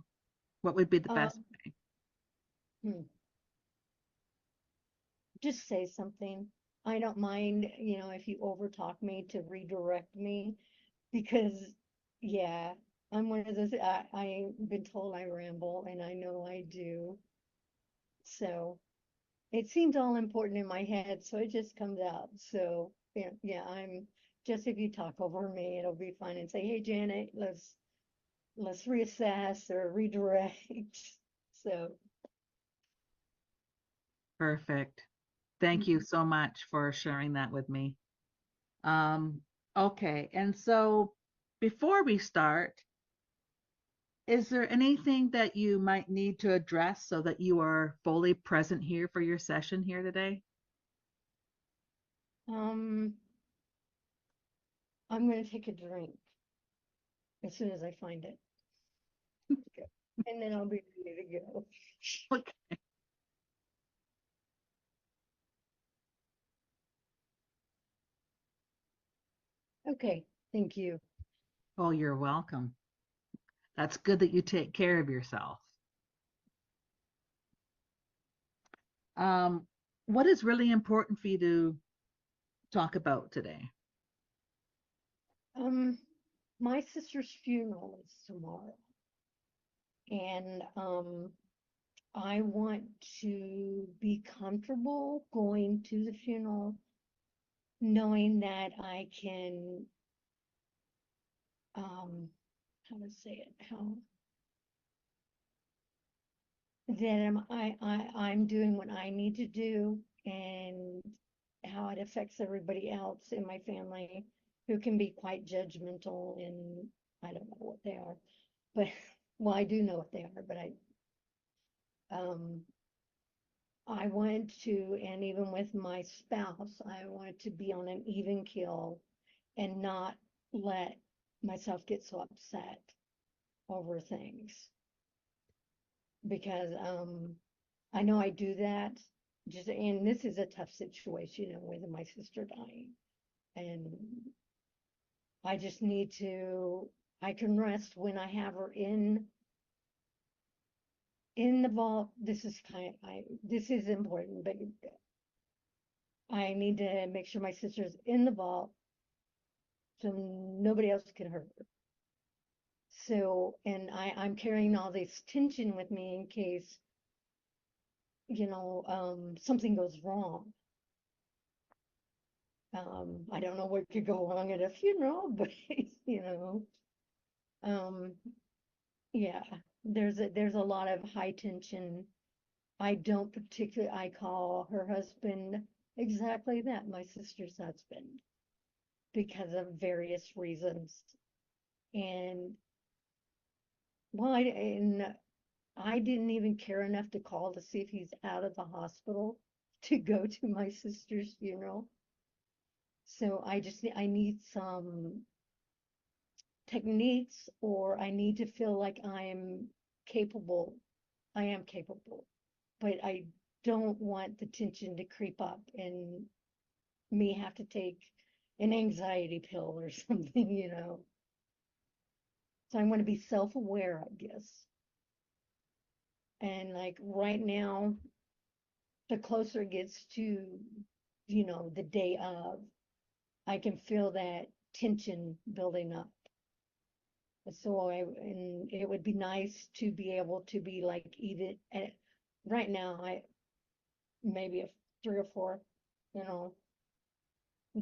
What would be the Uh, best way? hmm. just say something. I don't mind, if you overtalk me to redirect me, because, yeah, I'm one of those, I've been told I ramble, and I know I do. So it seems all important in my head, so it just comes out. So, yeah, I'm just, if you talk over me, it'll be fine, and say, hey, Janet, let's reassess or redirect. So, Perfect. Thank you so much for sharing that with me. Okay, and so before we start, is there anything that you might need to address so that you are fully present here for your session here today? I'm gonna take a drink as soon as I find it. And then I'll be ready to go. Okay. Okay, thank you. Oh, you're welcome. That's good that you take care of yourself. What is really important for you to talk about today? My sister's funeral is tomorrow. And I want to be comfortable going to the funeral, knowing that I can, how to say it, that I'm doing what I need to do, and how it affects everybody else in my family who can be quite judgmental, and I don't know what they are, but well, I do know what they are, but um I want to, and even with my spouse, I want to be on an even keel and not let myself get so upset over things, because I know I do that. Just, and this is a tough situation, with my sister dying, and I just need to. I can rest when I have her in the vault. This is this is important, but I need to make sure my sister's in the vault so nobody else can hurt her. So, and I'm carrying all this tension with me in case, something goes wrong. I don't know what could go wrong at a funeral, but um, yeah, there's a lot of high tension. I don't particularly, I call her husband exactly that, my sister's husband, because of various reasons. And well, I didn't even care enough to call to see if he's out of the hospital to go to my sister's funeral. So I need some techniques, or I need to feel like capable. I am capable, but I don't want the tension to creep up and me have to take an anxiety pill or something. So I want to be self-aware, I guess. And like right now, the closer it gets to, the day of, I can feel that tension building up. And it would be nice to be able to be like even at right now, maybe a 3 or 4, you know,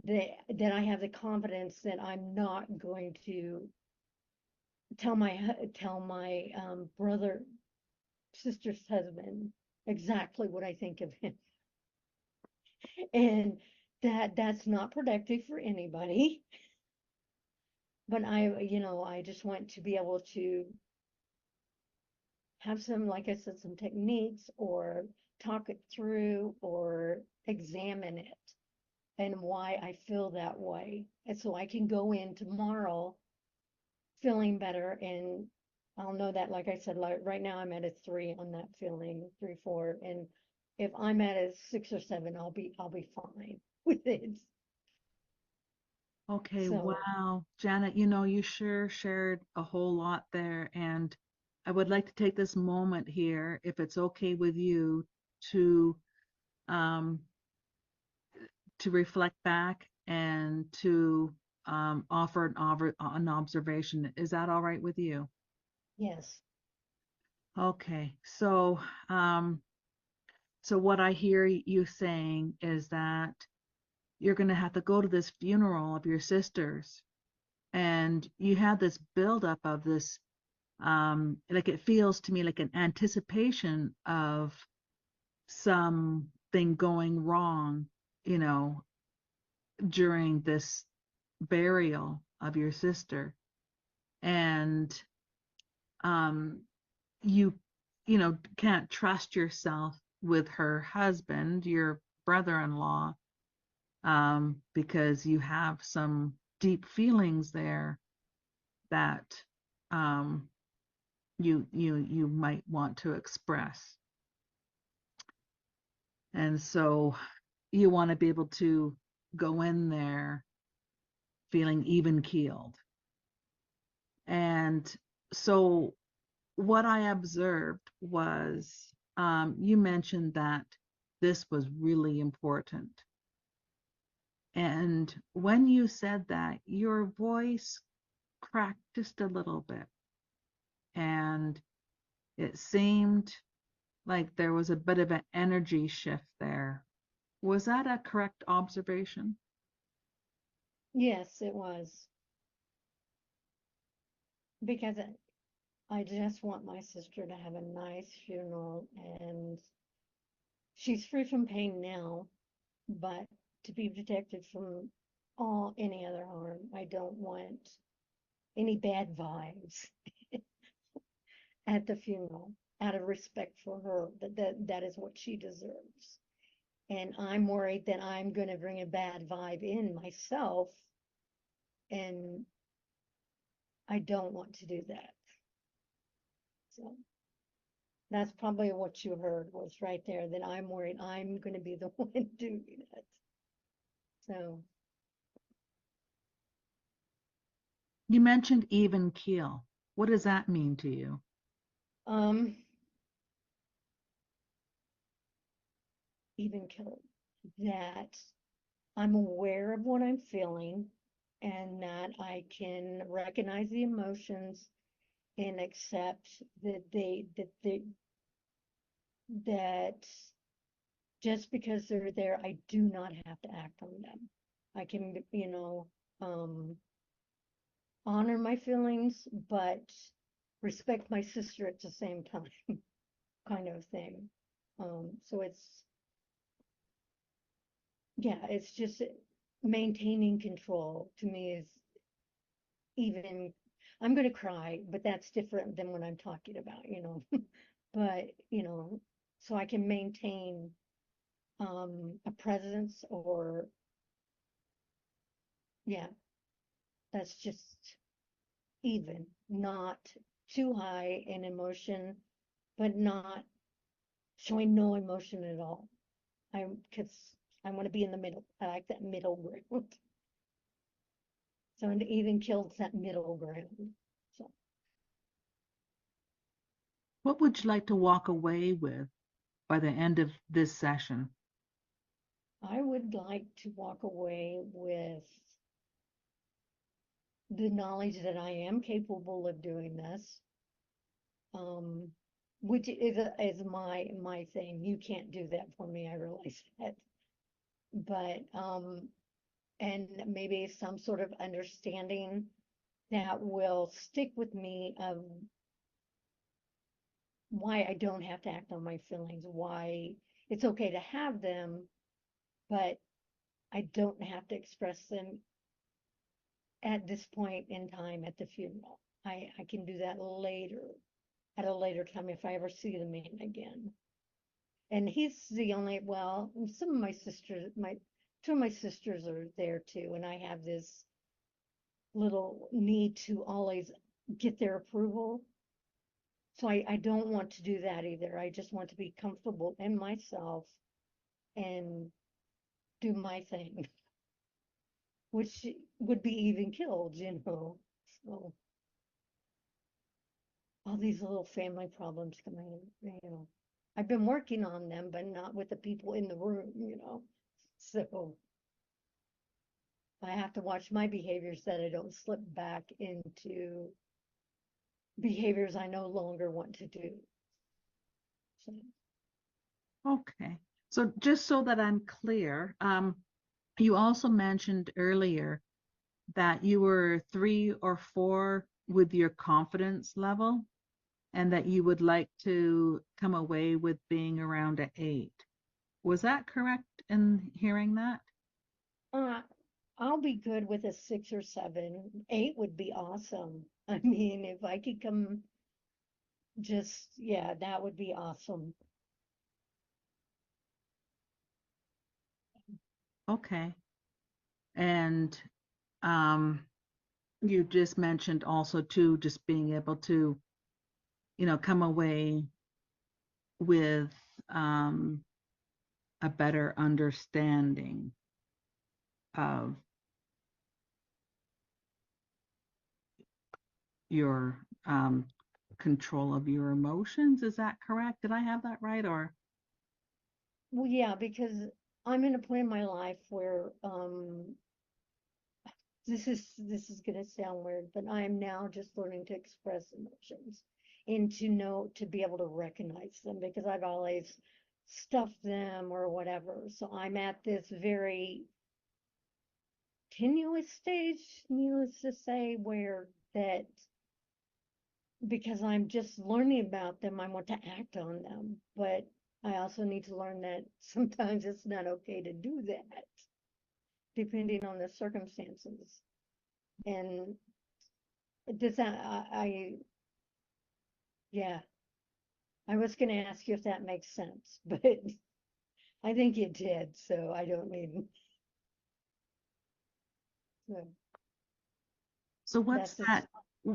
that I have the confidence that I'm not going to tell my brother, sister's husband exactly what I think of him. And that's not productive for anybody. But I just want to be able to have some, like I said, some techniques, or talk it through, or examine it and why I feel that way. And so I can go in tomorrow feeling better, and I'll know that, like I said, like right now I'm at a 3 on that feeling, 3, 4. And if I'm at a 6 or 7, I'll be fine with it. Okay, So, wow. Janet, you sure shared a whole lot there. And I would like to take this moment here, if it's okay with you, to um, to reflect back and to offer an observation. Is that all right with you? Yes. Okay, so so what I hear you saying is that you're going to have to go to this funeral of your sister's, and you have this buildup of this, like it feels to me like an anticipation of something going wrong, you know, during this burial of your sister. And um, you, can't trust yourself with her husband, your brother-in-law, because you have some deep feelings there that you might want to express. And so you want to be able to go in there feeling even keeled. And so what I observed was you mentioned that this was really important. And when you said that, your voice cracked just a little bit. And it seemed like there was a bit of an energy shift there. Was that a correct observation? Yes, it was. Because I just want my sister to have a nice funeral, and she's free from pain now, but to be protected from any other harm. I don't want any bad vibes at the funeral, out of respect for her. That is what she deserves. And I'm worried that I'm going to bring a bad vibe in myself, and I don't want to do that. So that's probably what you heard was right there, that I'm worried I'm going to be the one doing it. So You mentioned even keel. What does that mean to you? even killed that I'm aware of what I'm feeling, and that I can recognize the emotions and accept that just because they're there, I do not have to act on them. I can, honor my feelings, but respect my sister at the same time, kind of thing. So it's just maintaining control to me is even, I'm going to cry, but that's different than what I'm talking about, but, so I can maintain a presence, or, yeah, that's just even, not too high in emotion, but not showing no emotion at all. Because I want to be in the middle. I like that middle ground. So, and even kills that middle ground. So What would you like to walk away with by the end of this session? I would like to walk away with the knowledge that I am capable of doing this. Which is my thing. You can't do that for me, I realize that. But and maybe some sort of understanding that will stick with me of why I don't have to act on my feelings, why it's okay to have them, but I don't have to express them at this point in time at the funeral. I can do that later, at a later time, if I ever see the man again. And he's the only, well, some of my sisters, two of my sisters are there too, and I have this little need to always get their approval. So I don't want to do that either. I just want to be comfortable in myself and do my thing, which would be even killed, So all these little family problems coming in. I've been working on them, but not with the people in the room. So I have to watch my behaviors that I don't slip back into behaviors I no longer want to do. So, Okay, so just so that I'm clear, you also mentioned earlier that you were 3 or 4 with your confidence level, and that you would like to come away with being around an 8. Was that correct in hearing that? I'll be good with a 6 or 7. 8 would be awesome. I mean, if I could come yeah, that would be awesome. Okay. And you just mentioned also too, just being able to, come away with a better understanding of your control of your emotions. Is that correct? Did I have that right? Or Well, yeah, because I'm in a point in my life where this is gonna sound weird, but I am now just learning to express emotions and to be able to recognize them, because I've always stuffed them or whatever. So I'm at this very tenuous stage, needless to say, where that because I'm just learning about them, I want to act on them. But I also need to learn that sometimes it's not okay to do that, depending on the circumstances. And does that, yeah, I was going to ask you if that makes sense, but I think it did, so I don't need. So so that's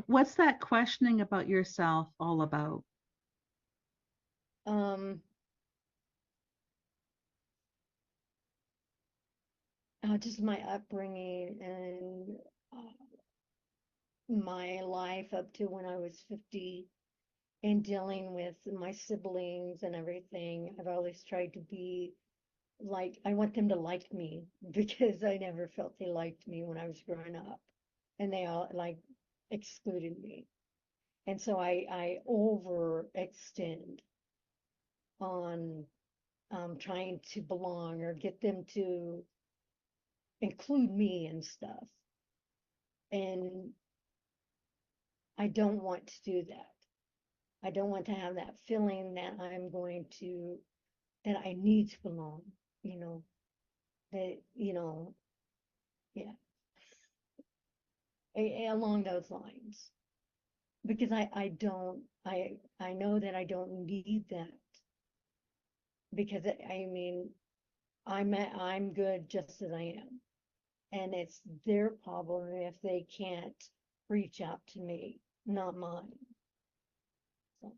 what's that questioning about yourself all about? Just my upbringing and my life up to when I was 50 and dealing with my siblings and everything. I've always tried to be like, I want them to like me because I never felt they liked me when I was growing up. And they all like excluded me. And so I overextend on trying to belong or get them to include me and stuff. And I don't want to do that. I don't want to have that feeling that that I need to belong, you know, that, yeah, along those lines. Because I know that I don't need that. Because I mean, I'm good just as I am. And it's their problem if they can't reach out to me, not mine. So,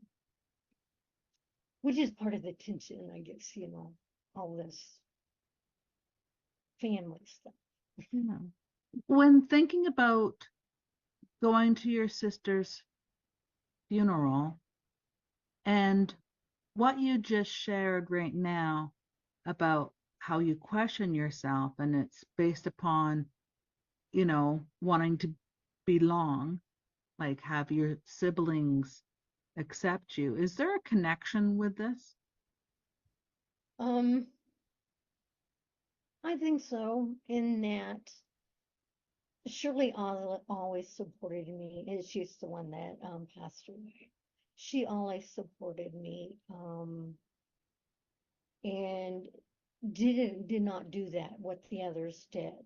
which is part of the tension, I guess, all this family stuff. Yeah. When thinking about going to your sister's funeral and what you just shared right now about how you question yourself, and it's based upon, wanting to belong, like have your siblings accept you. Is there a connection with this? I think so, in that Shirley always supported me, and she's the one that passed away. She always supported me, and did not do that what the others did.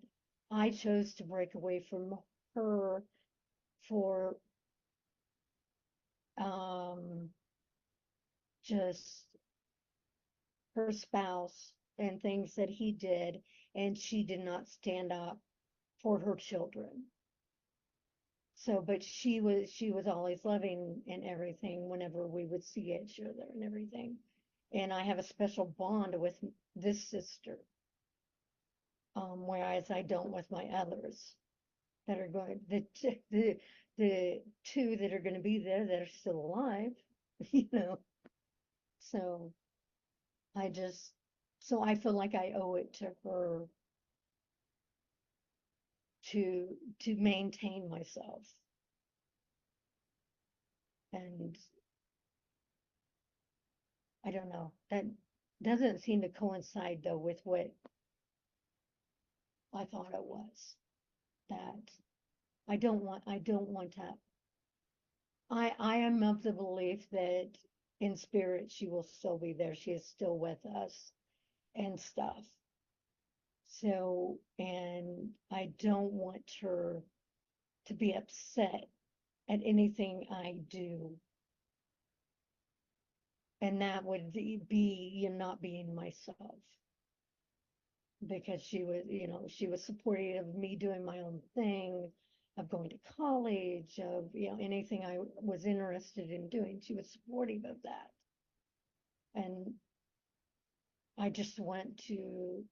I chose to break away from her for just her spouse and things that he did, and she did not stand up for her children. So, but she was always loving and everything whenever we would see each other and everything. And I have a special bond with this sister, whereas I don't with my others that are going, the two that are going to be there that are still alive, you know. So I just, so I feel like I owe it to her to maintain myself. And I don't know, that doesn't seem to coincide though with what I thought it was. That I don't want to. I am of the belief that in spirit she will still be there. She is still with us and stuff. So, and I don't want her to be upset at anything I do. And that would be you not being myself. Because she was, she was supportive of me doing my own thing, of going to college, of, anything I was interested in doing. She was supportive of that. And I just want to,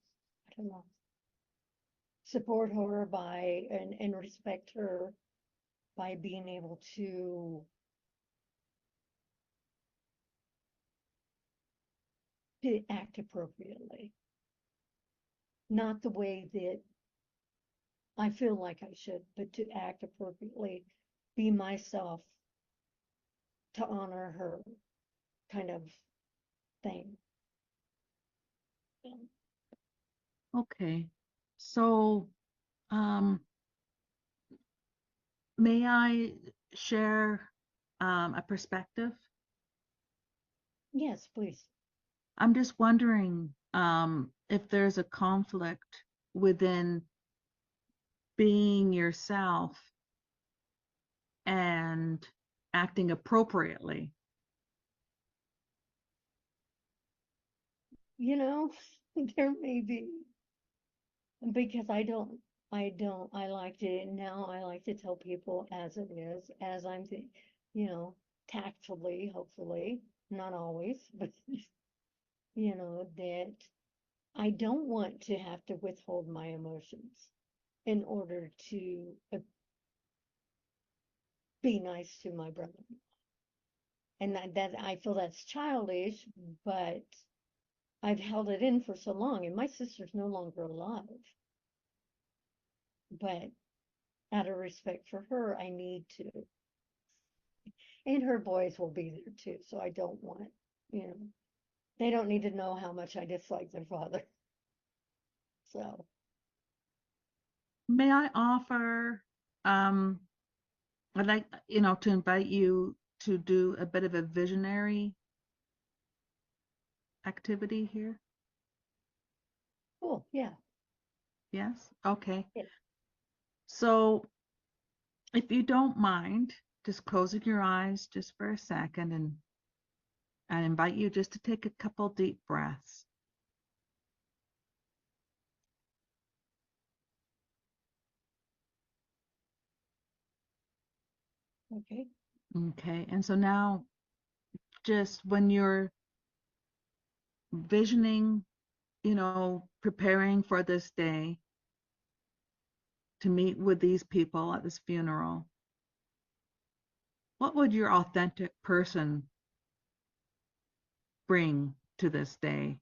I don't know, support her by and respect her by being able to act appropriately. Not the way that I feel like I should, but to act appropriately, be myself to honor her kind of thing. Yeah. Okay, so, may I share, a perspective? Yes, please. I'm just wondering, if there's a conflict within being yourself and acting appropriately. There may be, because I like to, now I like to tell people as it is, as I'm, tactfully, hopefully, not always, but, that I don't want to have to withhold my emotions in order to be nice to my brother. And that I feel that's childish, but I've held it in for so long, and my sister's no longer alive. But out of respect for her, I need to. And her boys will be there too, so I don't want, they don't need to know how much I dislike their father. So, May I offer, I'd like, to invite you to do a bit of a visionary activity here. cool, yeah. Yes? Okay. Yeah. So if you don't mind, just closing your eyes just for a second, and I invite you just to take a couple deep breaths. Okay. Okay. And so now, just when you're visioning, preparing for this day to meet with these people at this funeral, what would your authentic person bring to this day?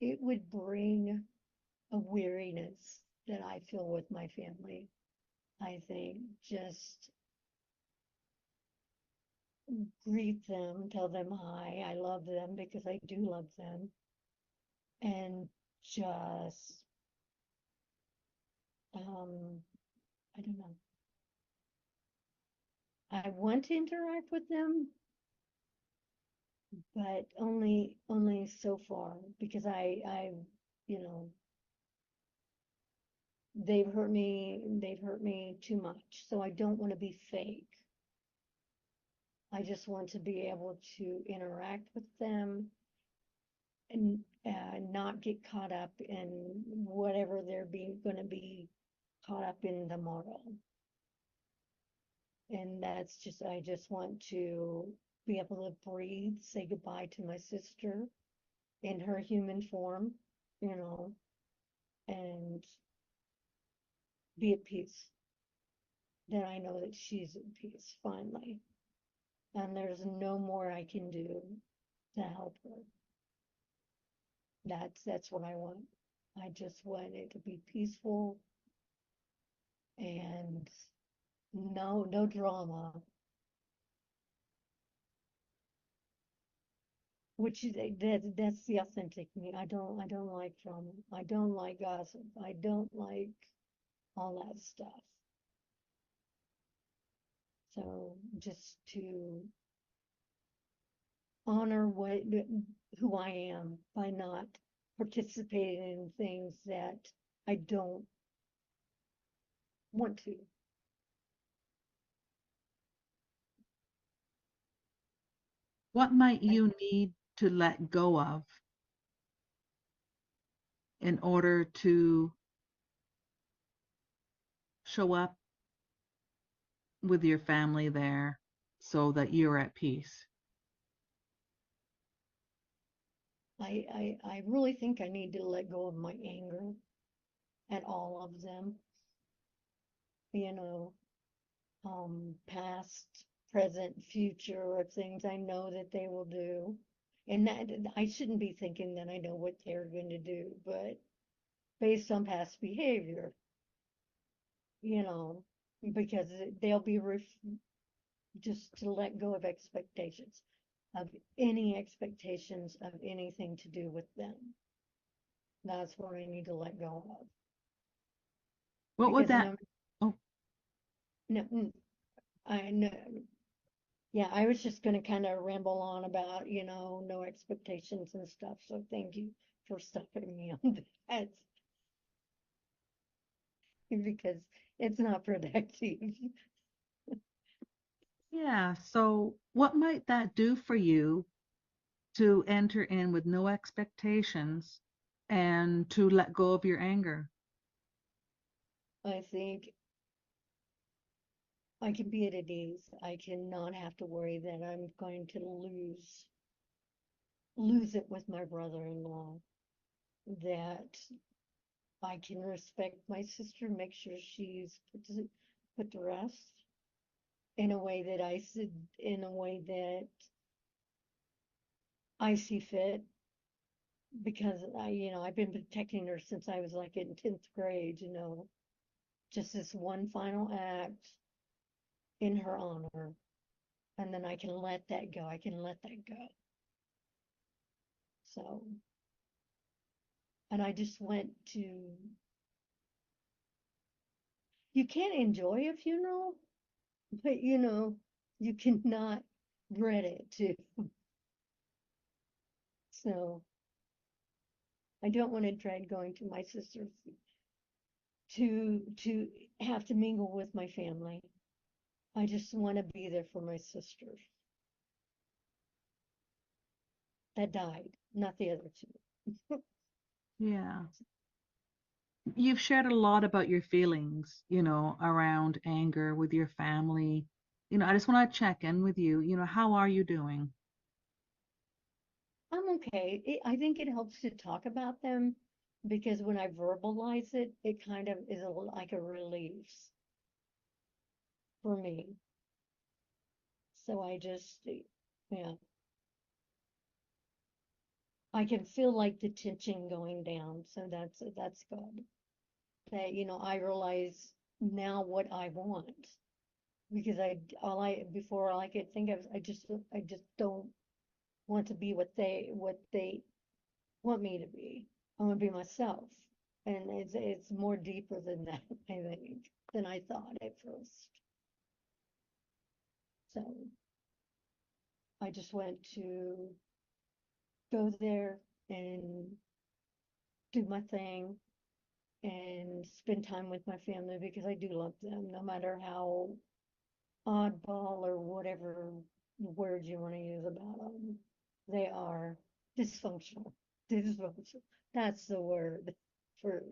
It would bring a weariness that I feel with my family. I think just greet them, tell them hi, I love them because I do love them. And just, I don't know. I want to interact with them, but only so far because you know, they've hurt me too much. So I don't want to be fake. I just want to be able to interact with them and not get caught up in whatever they're going to be caught up in tomorrow. And that's just, I just want to be able to breathe, say goodbye to my sister in her human form, and be at peace. Then I know that she's at peace finally. and there's no more I can do to help her. That's what I want. I just want it to be peaceful and no drama. Which is that's the authentic me. I don't like drama. I don't like gossip. I don't like all that stuff. So just to honor who I am by not participating in things that I don't want to. What might you need to let go of in order to show up with your family there so that you're at peace? I really think I need to let go of my anger at all of them. You know, past, present, future of things I know that they will do. And that I shouldn't be thinking that I know what they're going to do, but based on past behavior, you know, because they'll be just to let go of expectations, of any expectations of anything to do with them. That's what I need to let go of. What would Because that, oh, I know. Yeah, I was just gonna kind of ramble on about, no expectations and stuff. So thank you for stopping me on that. Because it's not productive. yeah, so what might that do for you to enter in with no expectations and to let go of your anger? I think I can be at ease. I cannot have to worry that I'm going to lose it with my brother-in-law. That I can respect my sister, make sure she's put to rest in a way that I see fit, because I've been protecting her since I was like in 10th grade, just this one final act in her honor, and then I can let that go. I can let that go. So, and I just went to, you can't enjoy a funeral, but you cannot dread it too. So I don't want to dread going to my sister's to have to mingle with my family. I just want to be there for my sister that died, not the other two. Yeah. You've shared a lot about your feelings, around anger with your family. I just want to check in with you. How are you doing? I'm okay. I think it helps to talk about them, because when I verbalize it, it kind of is like a release for me. So I just, yeah, I can feel like the tension going down. So that's good. That, I realize now what I want, because before all I could think of, I just don't want to be what they want me to be. I want to be myself. And it's more deeper than that, I think, than I thought at first. So I just went to go there and do my thing and spend time with my family, because I do love them, no matter how oddball or whatever word you want to use about them. They are dysfunctional. Dysfunctional. That's the word for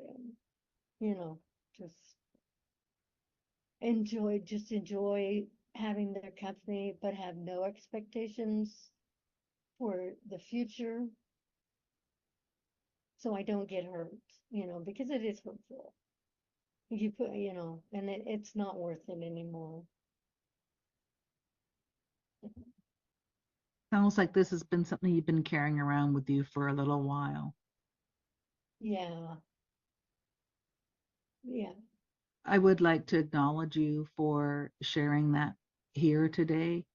them. Just enjoy having their company, but have no expectations for the future. So I don't get hurt, because it is hurtful. You put, and it's not worth it anymore. Sounds like this has been something you've been carrying around with you for a little while. Yeah. Yeah. I would like to acknowledge you for sharing that here today.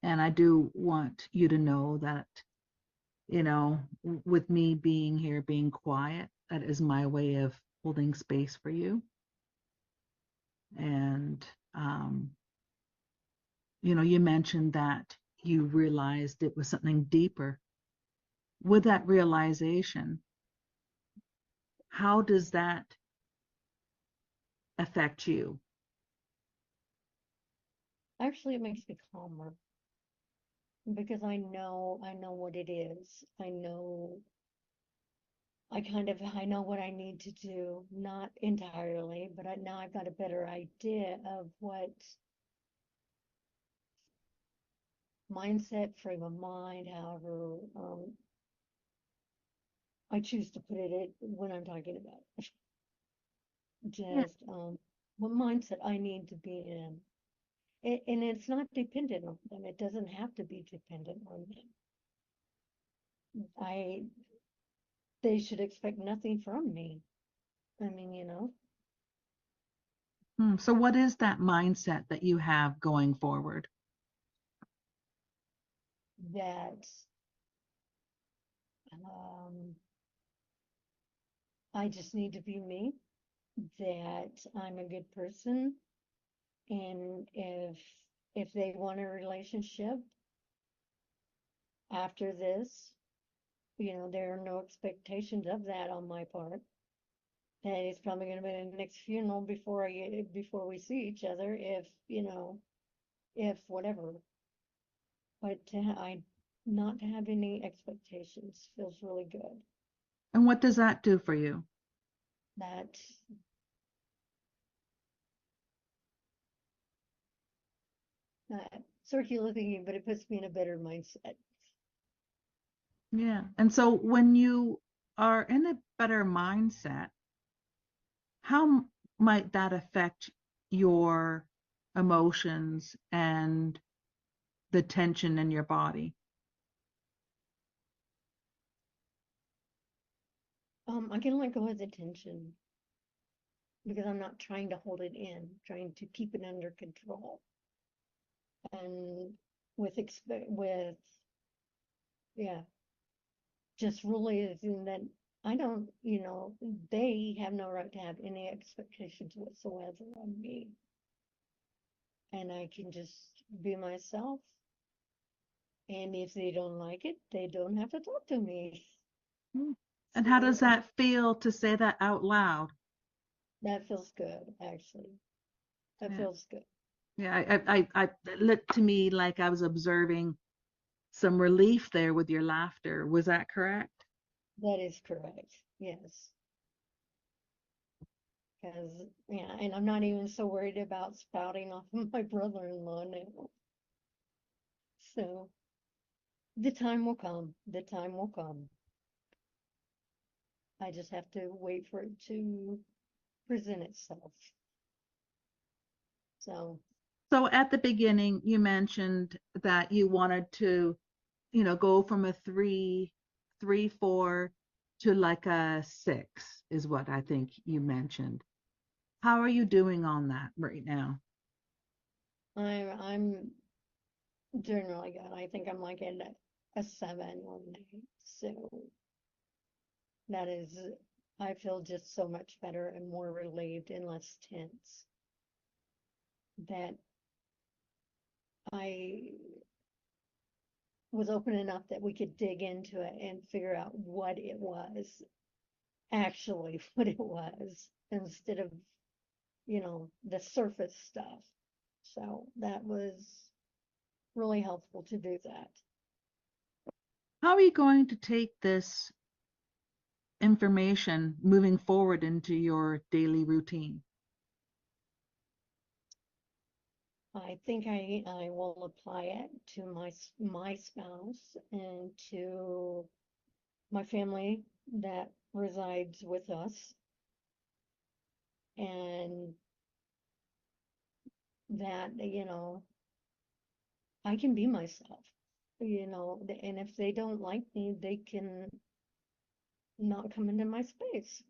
And I do want you to know that, with me being here, being quiet, that is my way of holding space for you. And, you mentioned that you realized it was something deeper. With that realization, how does that affect you? Actually, it makes me calmer because I know what it is. I know what I need to do, not entirely, but now I've got a better idea of what mindset, frame of mind, however, I choose to put it when I'm talking about just, what mindset I need to be in. And it's not dependent on them. It doesn't have to be dependent on them. They should expect nothing from me. I mean, So what is that mindset that you have going forward? that um, I just need to be me, that I'm a good person, and if they want a relationship after this, there are no expectations of that on my part. And it's probably going to be the next funeral before we see each other, if whatever. But not to have any expectations feels really good. And what does that do for you? That circular thinking, but it puts me in a better mindset. Yeah. And so when you are in a better mindset, how might that affect your emotions and the tension in your body? I can let go of the tension because I'm not trying to hold it in, trying to keep it under control. And with yeah, just realizing that I don't, they have no right to have any expectations whatsoever on me. And I can just be myself. And if they don't like it, they don't have to talk to me. And how does So that feel to say that out loud? that feels good, actually. That Yeah. feels good. Yeah, it looked to me like I was observing some relief there with your laughter. Was that correct? That is correct. Yes. Because, yeah, and I'm not even so worried about spouting off of my brother-in-law now. So the time will come. The time will come. I just have to wait for it to present itself. So, So at the beginning, you mentioned that you wanted to, go from a 3, 4 to like a 6 is what I think you mentioned. How are you doing on that right now? I'm doing really good. I think I'm like at a 7 on that. So that is, I feel just so much better and more relieved and less tense. That I was open enough that we could dig into it and figure out what it was, actually what it was, instead of, the surface stuff. So that was really helpful to do that. How are you going to take this information moving forward into your daily routine? I think I will apply it to my spouse and to my family that resides with us, and that, I can be myself. you know, and if they don't like me, they can not come into my space.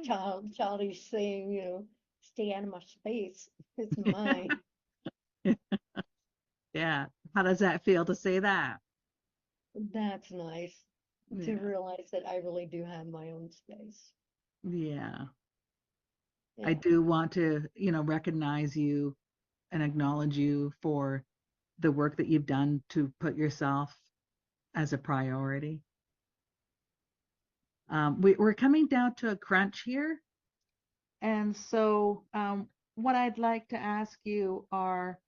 Childish saying, you know, stay out of my space. It's mine. Yeah. How does that feel to say that? That's nice to Yeah. realize that I really do have my own space. Yeah. I Yeah. do want to, recognize you and acknowledge you for the work that you've done to put yourself as a priority. We're coming down to a crunch here. And so what I'd like to ask you are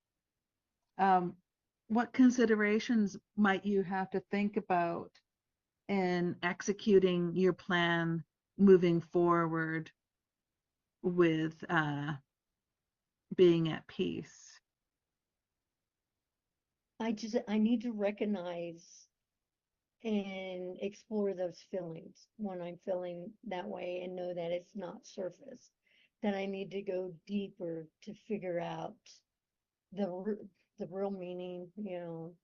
what considerations might you have to think about in executing your plan moving forward with being at peace? I need to recognize and explore those feelings when I'm feeling that way and know that it's not surface. That I need to go deeper to figure out the real meaning, you know.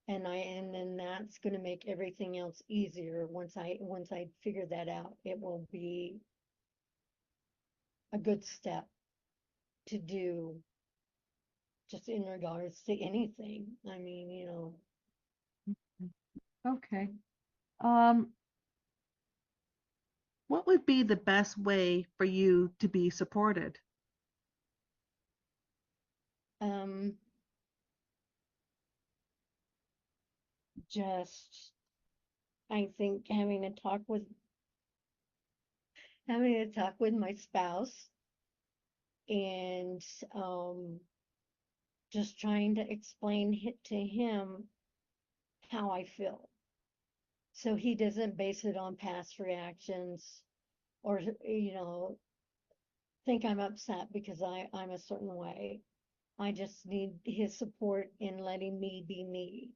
And then that's going to make everything else easier once I figure that out. It will be a good step to do just in regards to anything. I mean, you know. Okay. What would be the best way for you to be supported? Just I think having a talk with my spouse and just trying to explain to him how I feel. So he doesn't base it on past reactions or, you know, think I'm upset because I'm a certain way. I just need his support in letting me be me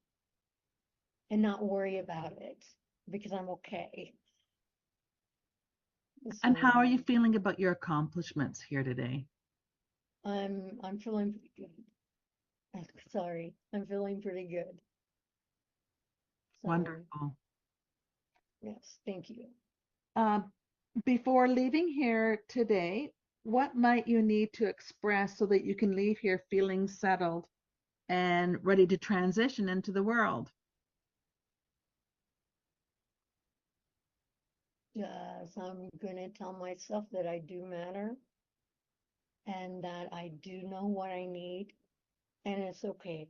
and not worry about it because I'm okay. And how are you So feeling about your accomplishments here today? I'm feeling pretty good. Sorry, I'm feeling pretty good. So, Wonderful. yes, thank you. Before leaving here today, what might you need to express so that you can leave here feeling settled and ready to transition into the world? Just I'm gonna tell myself that I do matter and that I do know what I need and it's okay.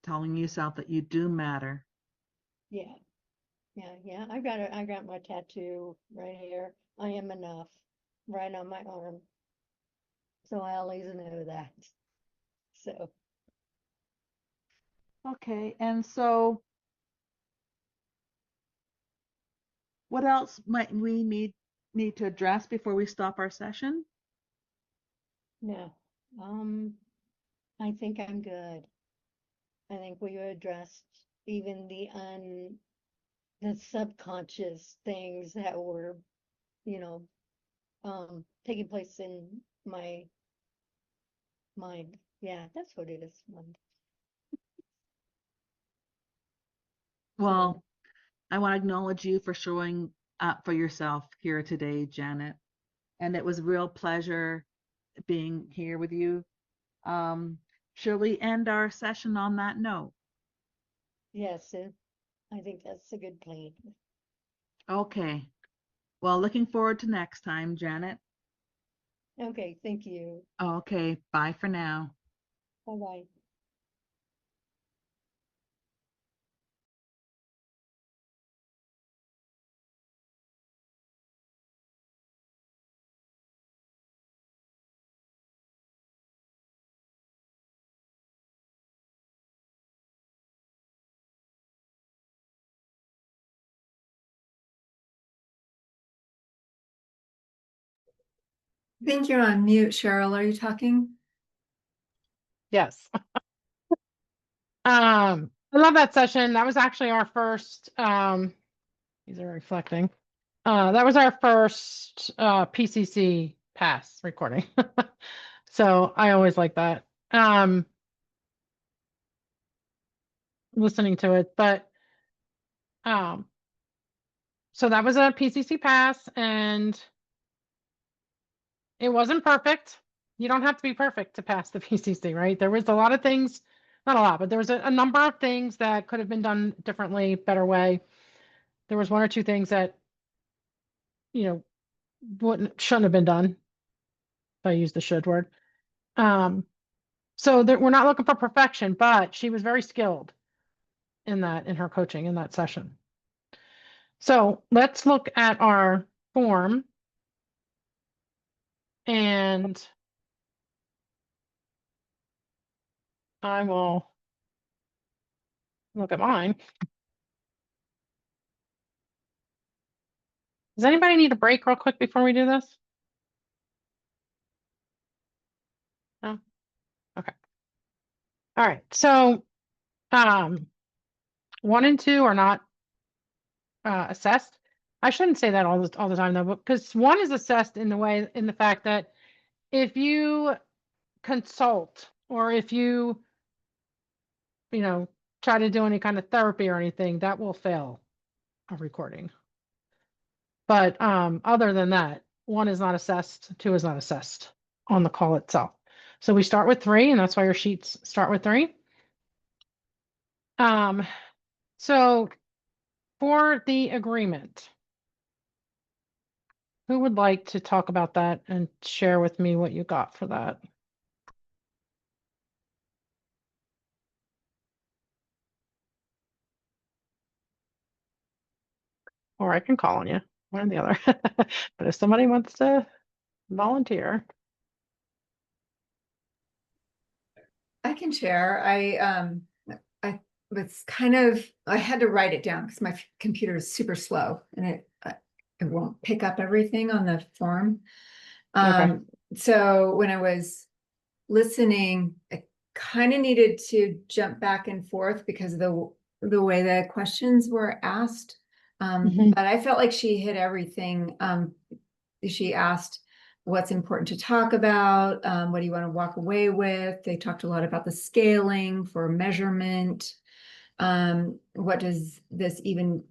Telling yourself that you do matter. Yeah, yeah. I got my tattoo right here. I am enough, right on my arm. So I always know that. So Okay, and so what else might we need to address before we stop our session? no, I think I'm good. I think we addressed even the subconscious things that were, you know, taking place in my mind. Yeah, that's what it is. Mind. Well, I want to acknowledge you for showing up for yourself here today, Janet. And it was a real pleasure being here with you. Shall we end our session on that note? Yes, I think that's a good plan. Okay. Well, looking forward to next time, Janet. Okay, thank you. Okay, bye for now. Bye-bye. I think you're on mute, Cheryl. Are you talking? Yes. I love that session. That was actually our first, these are reflecting. That was our first PCC pass recording. So I always like that. Listening to it, but so that was a PCC pass, and it wasn't perfect. You don't have to be perfect to pass the PCC, right? There was a lot of things, not a lot, but there was a number of things that could have been done differently, better way. There was one or two things that, shouldn't have been done. If I use the should word. So that we're not looking for perfection, but she was very skilled in her coaching in that session. So let's look at our form, and I will look at mine. Does anybody need a break real quick before we do this? No? Okay. All right. So, 1 and 2 are not assessed. I shouldn't say that all the time though, because 1 is assessed in the fact that if you consult, or if you try to do any kind of therapy or anything, that will fail a recording. But other than that, 1 is not assessed, 2 is not assessed on the call itself. So we start with 3, and that's why your sheets start with 3. So for the agreement, who would like to talk about that and share with me what you got for that? Or I can call on you, one or the other. But if somebody wants to volunteer. I can share. I was I had to write it down because my computer is super slow and it won't pick up everything on the form. Okay. So when I was listening, I kind of needed to jump back and forth because of the way the questions were asked. Mhm. But I felt like she hit everything. She asked what's important to talk about, what do you want to walk away with? They talked a lot about the scaling for measurement. What does this even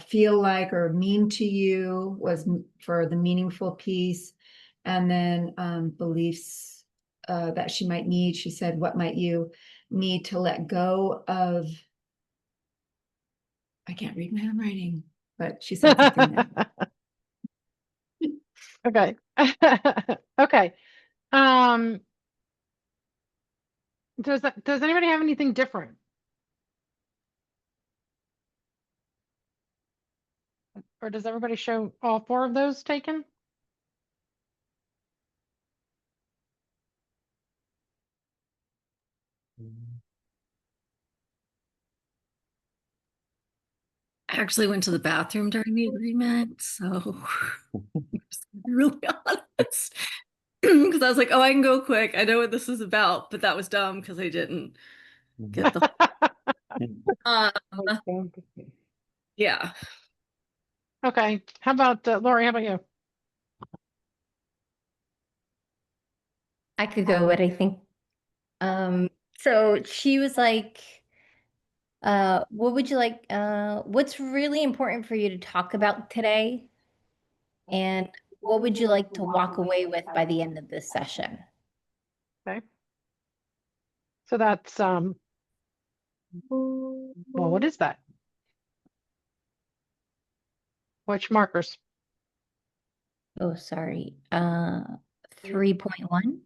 feel like or mean to you, was for the meaningful piece. And then beliefs that she might need. She said, what might you need to let go of? I can't read my handwriting, but she said something there. Okay. Okay. Does anybody have anything different? Or does everybody show all 4 of those taken? I actually went to the bathroom during the agreement, so I'm just gonna be really honest. Because I was like, oh, I can go quick. I know what this is about, but that was dumb because I didn't get the yeah. Okay. How about Lori? How about you? I could go, but I think, so she was like, what would you like, what's really important for you to talk about today? And what would you like to walk away with by the end of this session? Okay. So that's well, what is that? Which markers? Oh, sorry. 3.1.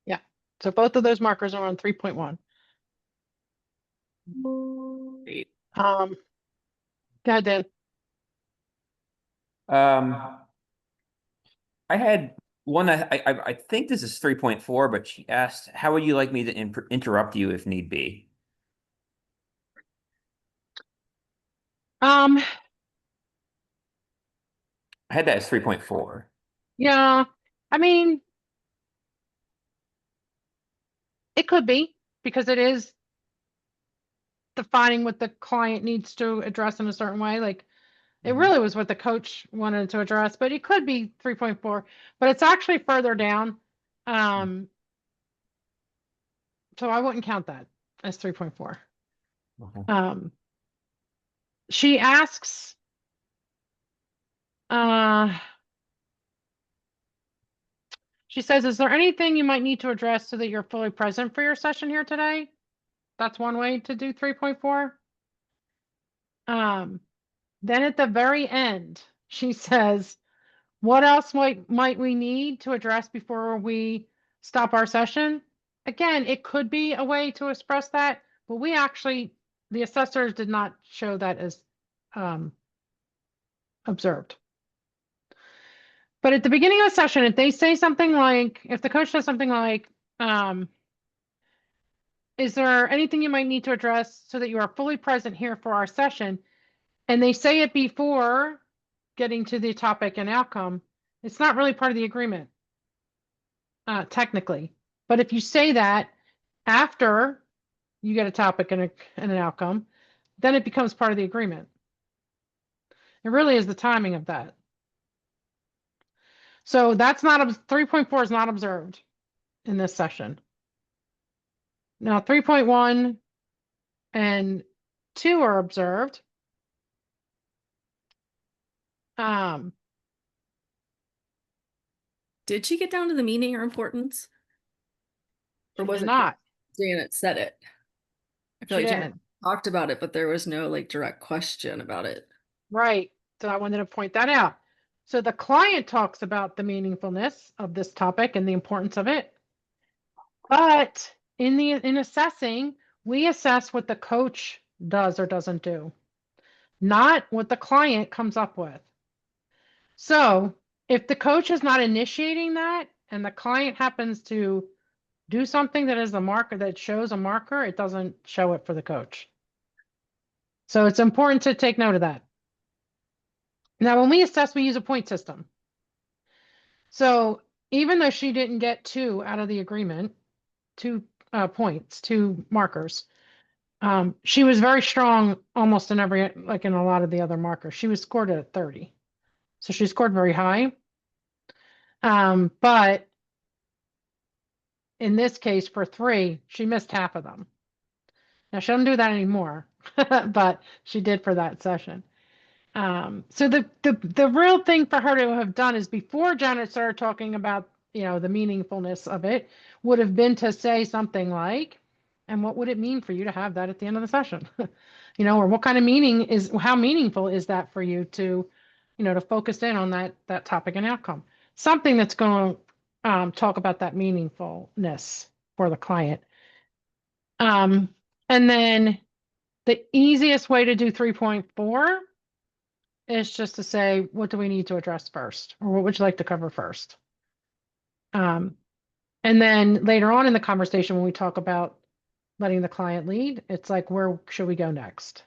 Yeah. So both of those markers are on 3.1. Go ahead, Dan. I had one that I think this is 3.4, but she asked, how would you like me to interrupt you if need be? Um, I had that as 3.4. yeah, I mean, it could be because it is defining what the client needs to address in a certain way. Like, It Mhm. really was what the coach wanted to address, but it could be 3.4, but it's actually further down. So I wouldn't count that as 3.4. Okay. She asks, she says, is there anything you might need to address so that you're fully present for your session here today? That's one way to do 3.4. Then at the very end, she says, what else might we need to address before we stop our session? Again, it could be a way to express that, but we actually, the assessors did not show that as observed. But at the beginning of a session, if they say something like, if the coach says something like, is there anything you might need to address so that you are fully present here for our session? And they say it before getting to the topic and outcome, it's not really part of the agreement, technically. But if you say that after you get a topic and an outcome, then it becomes part of the agreement. It really is the timing of that. So that's not, 3.4 is not observed in this session. Now 3.1 and 2 are observed. Did she get down to the meaning or importance? Or She was did it not. Janet said it? I feel She like Janet didn't. talked about it, but there was no like direct question about it. Right. So I wanted to point that out. So the client talks about the meaningfulness of this topic and the importance of it. But in assessing, we assess what the coach does or doesn't do, not what the client comes up with. So if the coach is not initiating that and the client happens to do something that is a marker that shows a marker, it doesn't show it for the coach. So it's important to take note of that. Now, when we assess, we use a point system. So even though she didn't get 2 out of the agreement, 2 points, 2 markers, she was very strong almost in every, like in a lot of the other markers. She was scored at 30. So she scored very high. But in this case, for 3, she missed half of them. Now she doesn't do that anymore, but she did for that session. So the real thing for her to have done is before Janet started talking about, the meaningfulness of it, would have been to say something like, and what would it mean for you to have that at the end of the session? Or what kind of how meaningful is that for you to, to focus in on that topic and outcome? Something that's going to talk about that meaningfulness for the client. And then the easiest way to do 3.4 is just to say, what do we need to address first? Or what would you like to cover first? And then later on in the conversation, when we talk about letting the client lead, it's like, where should we go next?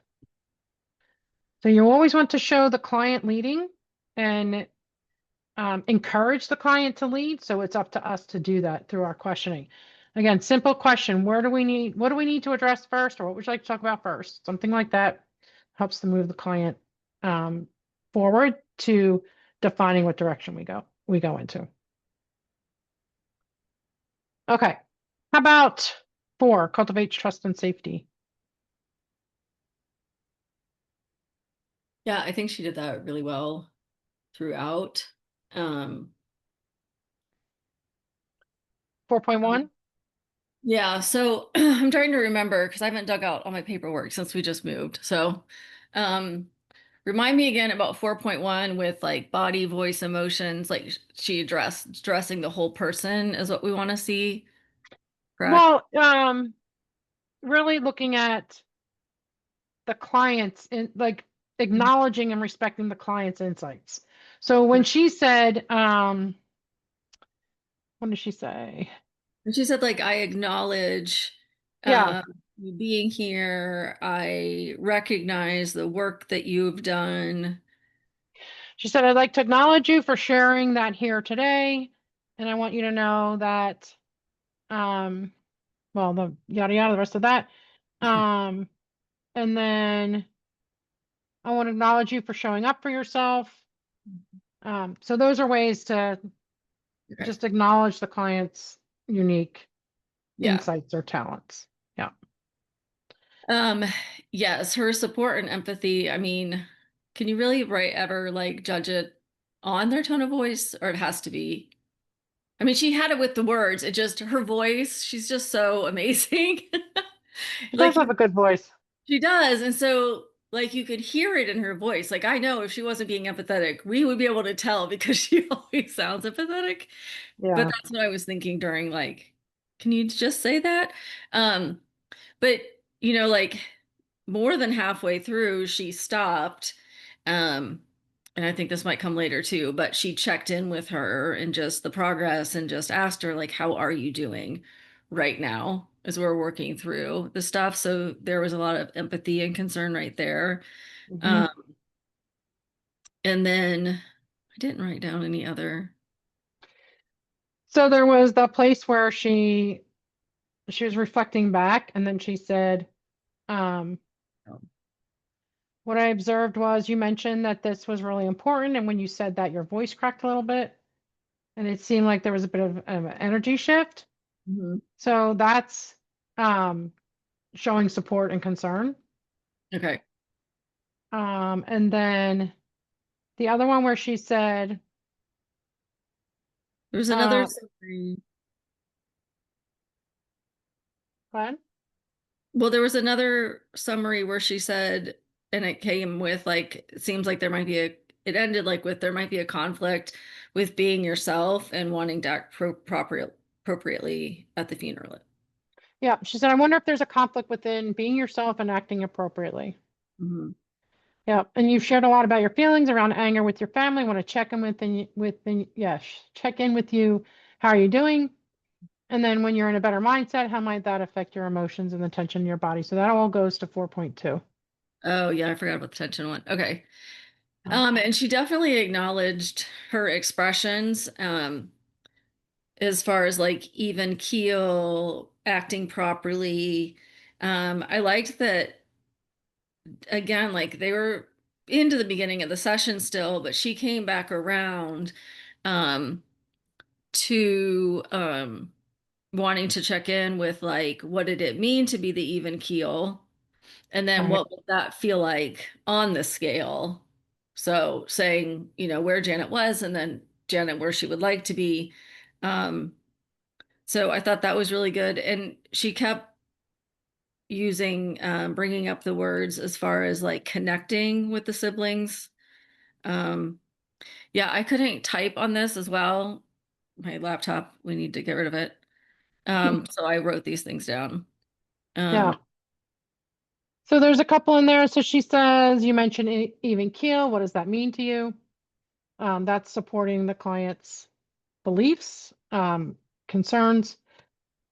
So you always want to show the client leading and encourage the client to lead. So it's up to us to do that through our questioning. Again, simple question, what do we need to address first? Or what would you like to talk about first? Something like that helps to move the client forward to defining what direction we go into. Okay. How about 4, cultivate trust and safety? Yeah, I think she did that really well throughout. 4.1? Yeah, so I'm trying to remember because I haven't dug out all my paperwork since we just moved. So remind me again about 4.1 with like body, voice, emotions, like she addressing the whole person is what we want to see. Correct? Well, really looking at the clients and like acknowledging and respecting the client's insights. So when she said, what did she say? And she said, like, I acknowledge Yeah. you being here. I recognize the work that you've done. She said, I'd like to acknowledge you for sharing that here today. And I want you to know that, well, the yada yada, the rest of that. And then I want to acknowledge you for showing up for yourself. So those are ways to Okay. just acknowledge the client's unique Yeah. insights or talents. Yeah. Yes, her support and empathy. I mean, can you really ever like judge it on their tone of voice, or it has to be? I mean, she had it with the words. It just her voice. She's just so amazing. She Like does have a good voice. she does, and so like you could hear it in her voice. Like I know if she wasn't being empathetic, we would be able to tell because she always sounds empathetic. But Yeah. that's what I was thinking during like, can you just say that? Um, but like more than halfway through, she stopped. And I think this might come later too, but she checked in with her and just the progress and just asked her, like, how are you doing right now as we're working through the stuff? So there was a lot of empathy and concern right there. Mhm. And then I didn't write down any other. So there was the place where she was reflecting back, and then she said, what I observed was you mentioned that this was really important, and when you said that, your voice cracked a little bit, and it seemed like there was a bit of an energy shift. So that's showing support and concern. Okay. And then the other one where she said, There was another Uh, summary. what? Well, there was another summary where she said, and it came with like, it seems like there might be it ended like with there might be a conflict with being yourself and wanting to act appropriately at the funeral. Yeah, she said, I wonder if there's a conflict within being yourself and acting appropriately. Mhm. Yeah, and you've shared a lot about your feelings around anger with your family. Want to check in check in with you. How are you doing? And then when you're in a better mindset, how might that affect your emotions and the tension in your body? So that all goes to 4.2. Oh yeah, I forgot about the tension one. Okay. And she definitely acknowledged her expressions, as far as like even keel, acting properly. I liked that again, like they were into the beginning of the session still, but she came back around um to wanting to check in with like what did it mean to be the even keel, and then Right. what would that feel like on the scale. So saying where Janet was, and then Janet where she would like to be. So I thought that was really good, and she kept using bringing up the words as far as like connecting with the siblings. Yeah, I couldn't type on this as well. My laptop, we need to get rid of it. So I wrote these things down. Yeah. So there's a couple in there. So she says, you mentioned even keel. What does that mean to you? That's supporting the client's beliefs, concerns.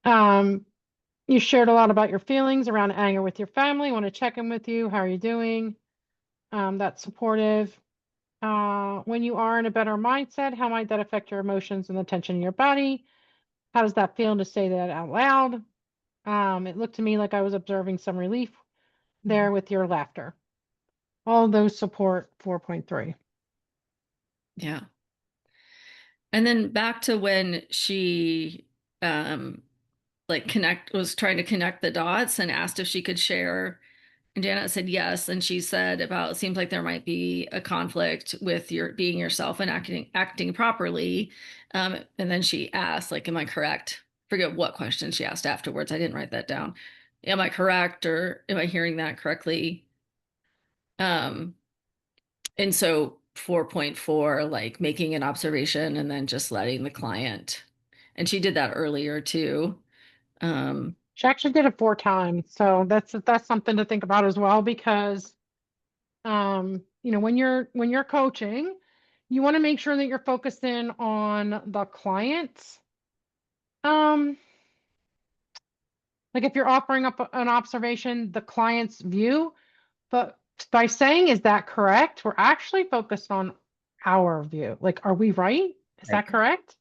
You shared a lot about your feelings around anger with your family. Want to check in with you. How are you doing? That's supportive. When you are in a better mindset, how might that affect your emotions and the tension in your body? How does that feel to say that out loud? It looked to me like I was observing some relief there with your laughter. All of those support 4.3. Yeah. And then back to when she like was trying to connect the dots and asked if she could share. And Janet said yes. And she said about, it seems like there might be a conflict with your being yourself and acting properly. And then she asked, like, am I correct? Forget what question she asked afterwards. I didn't write that down. Am I correct, or am I hearing that correctly? And so 4.4, like making an observation and then just letting the client. And she did that earlier too. She actually did it 4 times. So that's something to think about as well, because when you're coaching, you want to make sure that you're focused in on the clients. Like if you're offering up an observation, the client's view, but by saying, is that correct? We're actually focused on our view. Like, are we right? Is that correct?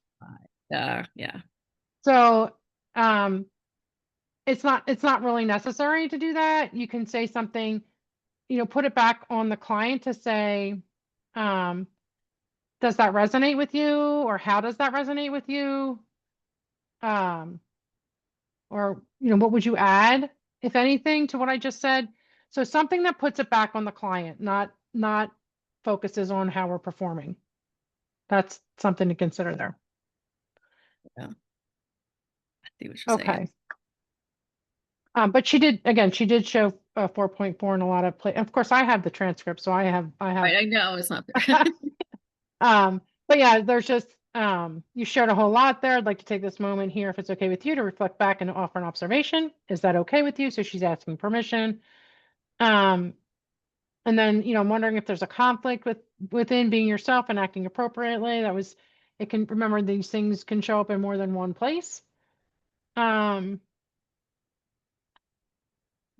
yeah. So, it's not really necessary to do that. You can say something, put it back on the client to say, does that resonate with you? Or how does that resonate with you? Or, what would you add, if anything, to what I just said? So something that puts it back on the client, not focuses on how we're performing. That's something to consider there. I see what you're saying. Okay. But she did show 4.4 in a lot of of course, I have the transcript, so I have. Right, I know it's not there. But yeah, there's just, you shared a whole lot there. I'd like to take this moment here, if it's okay with you, to reflect back and offer an observation. Is that okay with you? So she's asking permission. And then, I'm wondering if there's a conflict within being yourself and acting appropriately. Remember, these things can show up in more than one place.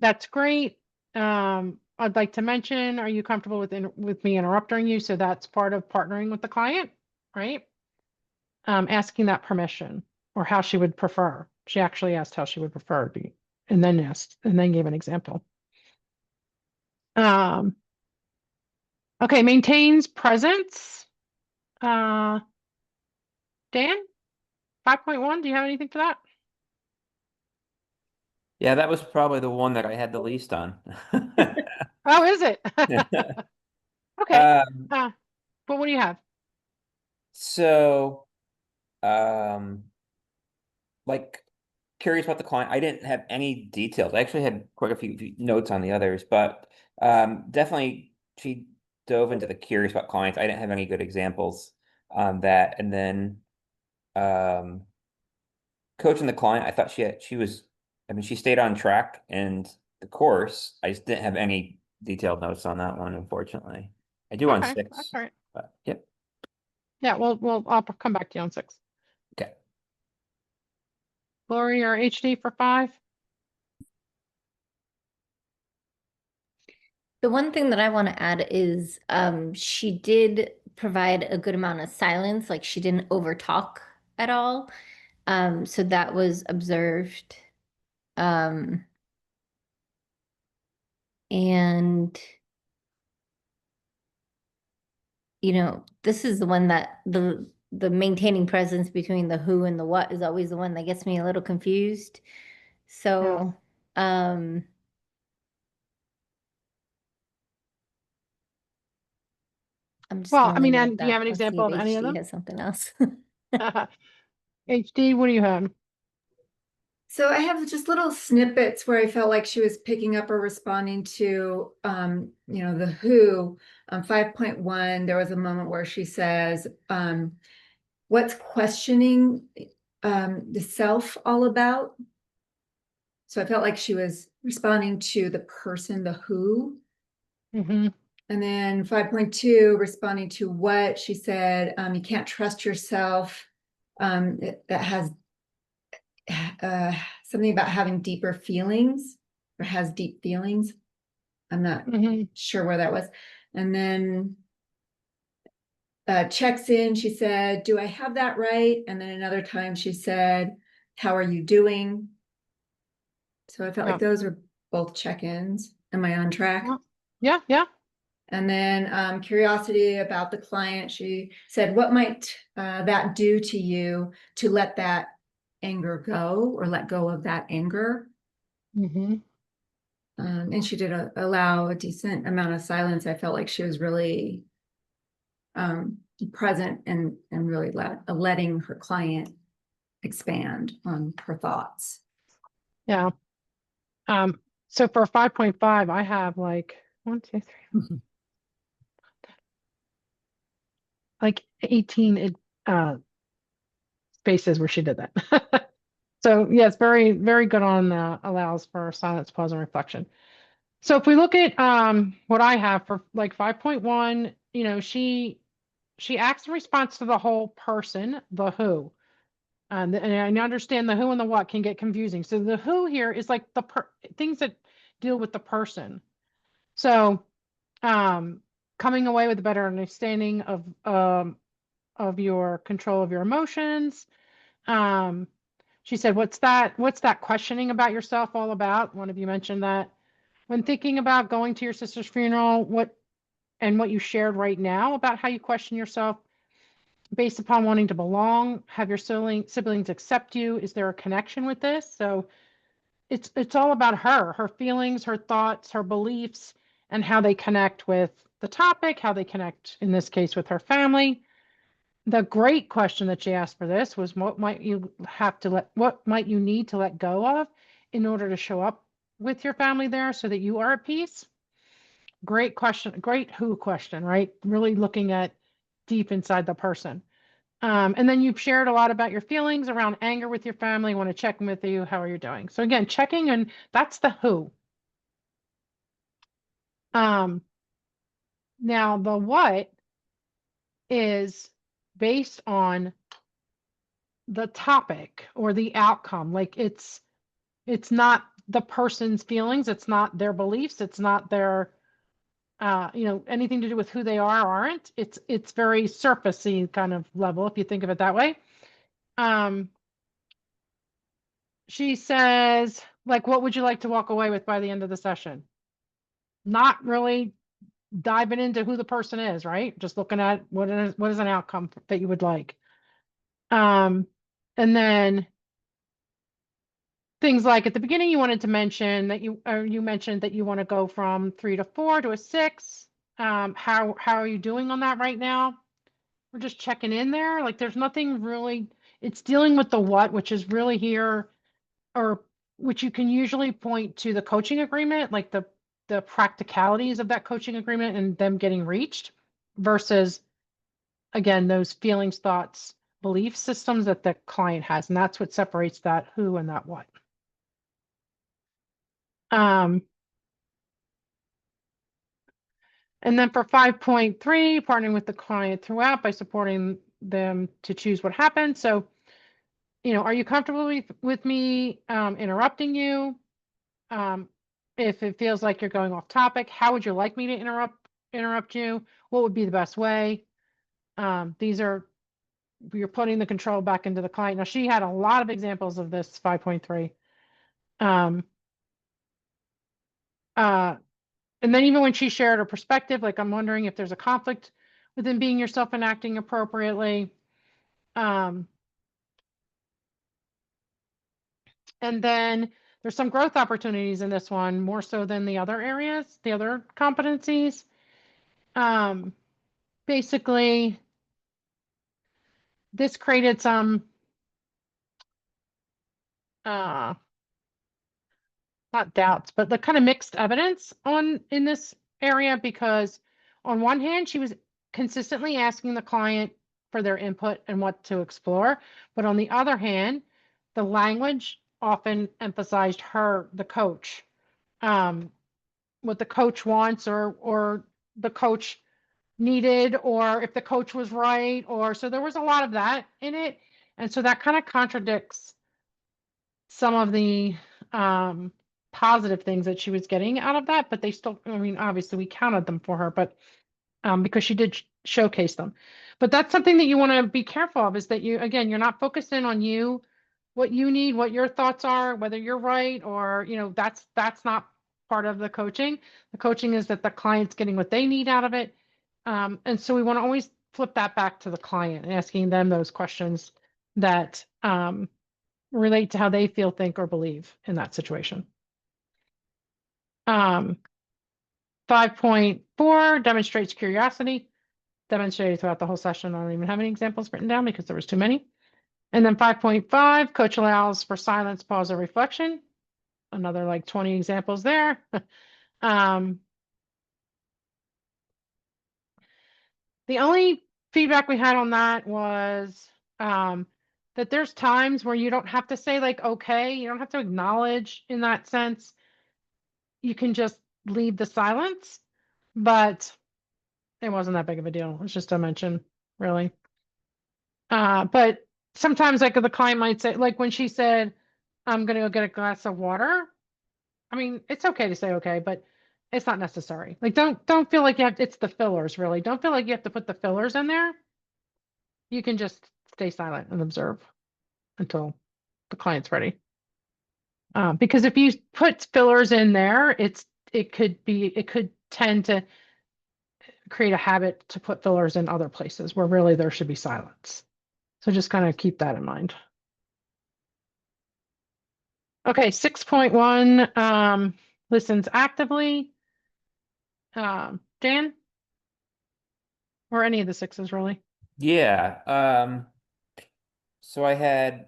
That's great. I'd like to mention, are you comfortable with me interrupting you? So that's part of partnering with the client, right? Asking that permission, or how she would prefer. She actually asked how she would prefer to be, and then gave an example. Okay, maintains presence. Dan, 5.1, do you have anything for that? Yeah, that was probably the one that I had the least on. Oh, is it? Okay. But what do you have? So, like, curious about the client. I didn't have any details. I actually had quite a few notes on the others, but definitely she dove into the curious about clients. I didn't have any good examples on that. And then coaching the client, I thought she stayed on track and the course. I just didn't have any detailed notes on that one, unfortunately. I do on Okay, 6, that's all right. but yep. Yeah, well, I'll come back to you on 6. Okay. Lori or HD for 5? The one thing that I want to add is she did provide a good amount of silence, like she didn't overtalk at all. So that was observed. And this is the one that the maintaining presence between the who and the what is always the one that gets me a little confused. So, I'm just Well, gonna I mean, leave it at and do you have that. an Let's see example if of any of HD them? has something else. HD, what do you have? So I have just little snippets where I felt like she was picking up or responding to, the who. 5.1, there was a moment where she says, what's questioning the self all about? So I felt like she was responding to the person, the who. Mm-hmm. And then 5.2, responding to what she said, you can't trust yourself. That has something about having deeper feelings, or has deep feelings. I'm not Mm-hmm. sure where that was. And then checks in, she said, do I have that right? And then another time she said, how are you doing? So I felt like those were both check-ins. Am I on track? Yeah. And then curiosity about the client. She said, what might that do to you to let that anger go, or let go of that anger? Mm-hmm. And she did allow a decent amount of silence. I felt like she was really present and really letting her client expand on her thoughts. Yeah. So for 5.5, I have like 1, 2, 3, like 18 spaces where she did that. So yes, very, very good on allows for silence, pause, and reflection. So if we look at what I have for like 5.1, she acts in response to the whole person, the who. And I understand the who and the what can get confusing. So the who here is like the things that deal with the person. So coming away with a better understanding of your control of your emotions. She said, what's that questioning about yourself all about? One of you mentioned that. when thinking about going to your sister's funeral, what you shared right now about how you question yourself based upon wanting to belong, have your siblings accept you? Is there a connection with this? So it's all about her feelings, her thoughts, her beliefs, and how they connect with the topic, how they connect, in this case, with her family. The great question that she asked for this was, what might you need to let go of in order to show up with your family there so that you are at peace? Great question, great who question, right? Really looking at deep inside the person. And then you've shared a lot about your feelings around anger with your family, want to check in with you, how are you doing? So again, checking, and that's the who. Now the what is based on the topic or the outcome. Like it's not the person's feelings, it's not their beliefs, it's not their anything to do with who they are or aren't. It's very surfacey kind of level, if you think of it that way. She says, like, what would you like to walk away with by the end of the session? Not really diving into who the person is, right? Just looking at what is an outcome that you would like. And then things like at the beginning, you wanted to mention that you mentioned that you want to go from 3 to 4 to a 6. How are you doing on that right now? We're just checking in there. Like there's nothing really, it's dealing with the what, which is really here, or which you can usually point to the coaching agreement, like the practicalities of that coaching agreement and them getting reached, versus again, those feelings, thoughts, belief systems that the client has. And that's what separates that who and that what. And then for 5.3, partnering with the client throughout by supporting them to choose what happens. So, are you comfortable with me interrupting you? If it feels like you're going off topic, how would you like me to interrupt you? What would be the best way? You're putting the control back into the client. Now, she had a lot of examples of this 5.3. And then even when she shared her perspective, like, I'm wondering if there's a conflict within being yourself and acting appropriately. And then there's some growth opportunities in this one, more so than the other areas, the other competencies. Basically, this created some not doubts, but the kind of mixed evidence in this area, because on one hand, she was consistently asking the client for their input and what to explore. But on the other hand, the language often emphasized the coach, what the coach wants or the coach needed, or if the coach was right, so there was a lot of that in it. And so that kind of contradicts some of the positive things that she was getting out of that, but they still, I mean, obviously we counted them for her, but because she did showcase them. But that's something that you want to be careful of, is that you're not focused in on you, what you need, what your thoughts are, whether you're right or, that's not part of the coaching. The coaching is that the client's getting what they need out of it. And so we want to always flip that back to the client and asking them those questions that relate to how they feel, think, or believe in that situation. 5.4 demonstrates curiosity, demonstrated throughout the whole session. I don't even have any examples written down because there was too many. And then 5.5, coach allows for silence, pause, or reflection. Another like 20 examples there. The only feedback we had on that was that there's times where you don't have to say like, okay, you don't have to acknowledge in that sense. You can just leave the silence, but it wasn't that big of a deal. It was just a mention, really. But sometimes like the client might say, like when she said, I'm going to go get a glass of water. I mean, it's okay to say, okay, but it's not necessary. Like, don't feel like it's the fillers, really. Don't feel like you have to put the fillers in there. You can just stay silent and observe until the client's ready. Because if you put fillers in there, it's it could tend to create a habit to put fillers in other places where really there should be silence. So just kind of keep that in mind. Okay, 6.1, listens actively. Dan? Or any of the sixes, really? Yeah, so I had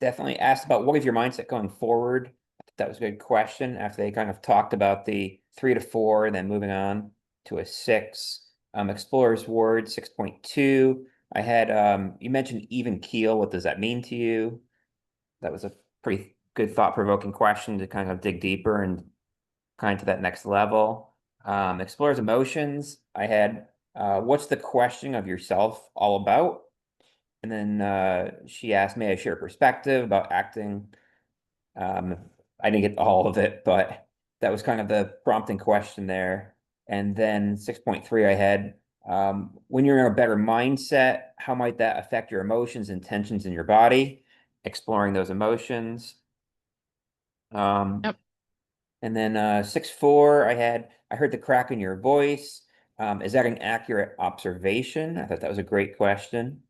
definitely asked about what is your mindset going forward. I thought that was a good question after they kind of talked about the 3 to 4 and then moving on to a 6. Explorer's Word 6.2. I had you mentioned even keel. What does that mean to you? That was a pretty good thought-provoking question to kind of dig deeper and kind of to that next level. Explores emotions. I had what's the questioning of yourself all about? And then she asked me, I share perspective about acting. I didn't get all of it, but that was kind of the prompting question there. And then 6.3, I had when you're in a better mindset, how might that affect your emotions and tensions in your body? Exploring those emotions. Yep. And then 6.4, I heard the crack in your voice. Is that an accurate observation? I thought that was a great question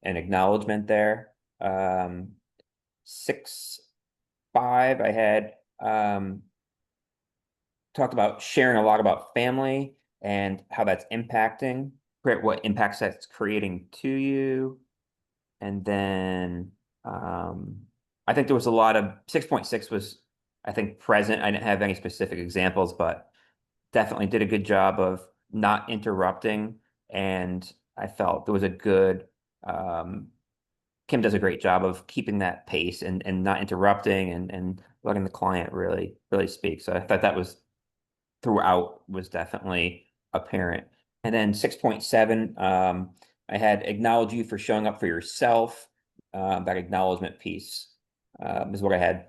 and acknowledgement there. 6.5, I had talked about sharing a lot about family and how that's impacting, what impacts that's creating to you. And then I think there was a lot of 6.6 was, I think, present. I didn't have any specific examples, but definitely did a good job of not interrupting. And I felt there was a good, Kim does a great job of keeping that pace and not interrupting and letting the client really speak. So I thought that was throughout was definitely apparent. And then 6.7, I had acknowledge you for showing up for yourself. That acknowledgement piece is what I had.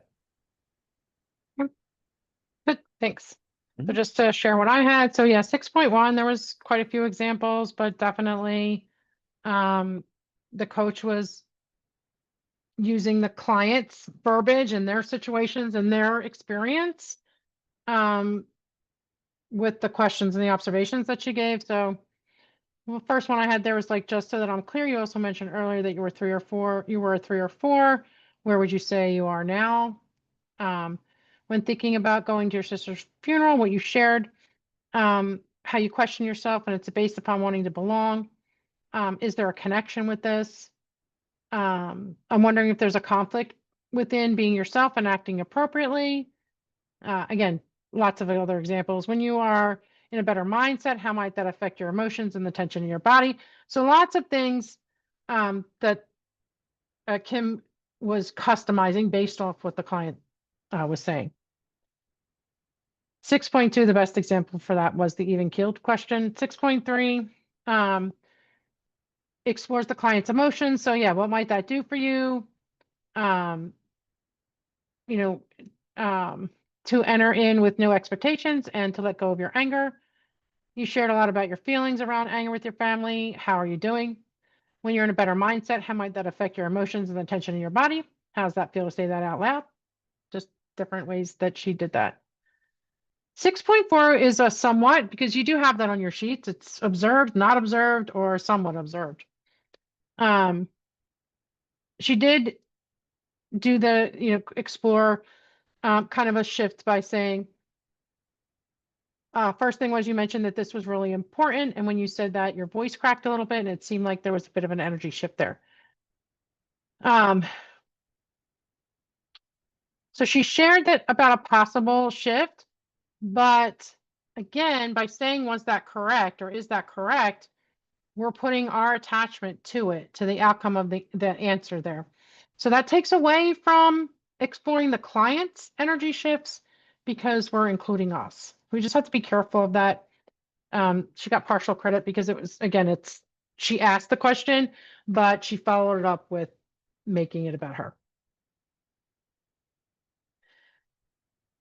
Good, thanks. So Mhm. just to share what I had, so yeah, 6.1, there was quite a few examples, but definitely the coach was using the client's verbiage and their situations and their experience with the questions and the observations that she gave. So the first one I had there was like, just so that I'm clear, you also mentioned earlier that you were 3 or 4, you were a 3 or 4. Where would you say you are now? When thinking about going to your sister's funeral, what you shared, how you question yourself, and it's based upon wanting to belong. Is there a connection with this? I'm wondering if there's a conflict within being yourself and acting appropriately. Again, lots of other examples. When you are in a better mindset, how might that affect your emotions and the tension in your body? So lots of things that Kim was customizing based off what the client was saying. 6.2, the best example for that was the even keeled question. 6.3 explores the client's emotions. So yeah, what might that do for you? You know, to enter in with no expectations and to let go of your anger. You shared a lot about your feelings around anger with your family. How are you doing? When you're in a better mindset, how might that affect your emotions and the tension in your body? How does that feel to say that out loud? Just different ways that she did that. 6.4 is a somewhat, because you do have that on your sheets. It's observed, not observed, or somewhat observed. She did do the, explore kind of a shift by saying, first thing was you mentioned that this was really important. And when you said that, your voice cracked a little bit and it seemed like there was a bit of an energy shift there. So she shared that about a possible shift, but again, by saying, was that correct or is that correct? We're putting our attachment to it, to the outcome of the answer there. So that takes away from exploring the client's energy shifts because we're including us. We just have to be careful of that. She got partial credit because it was, again, she asked the question, but she followed it up with making it about her.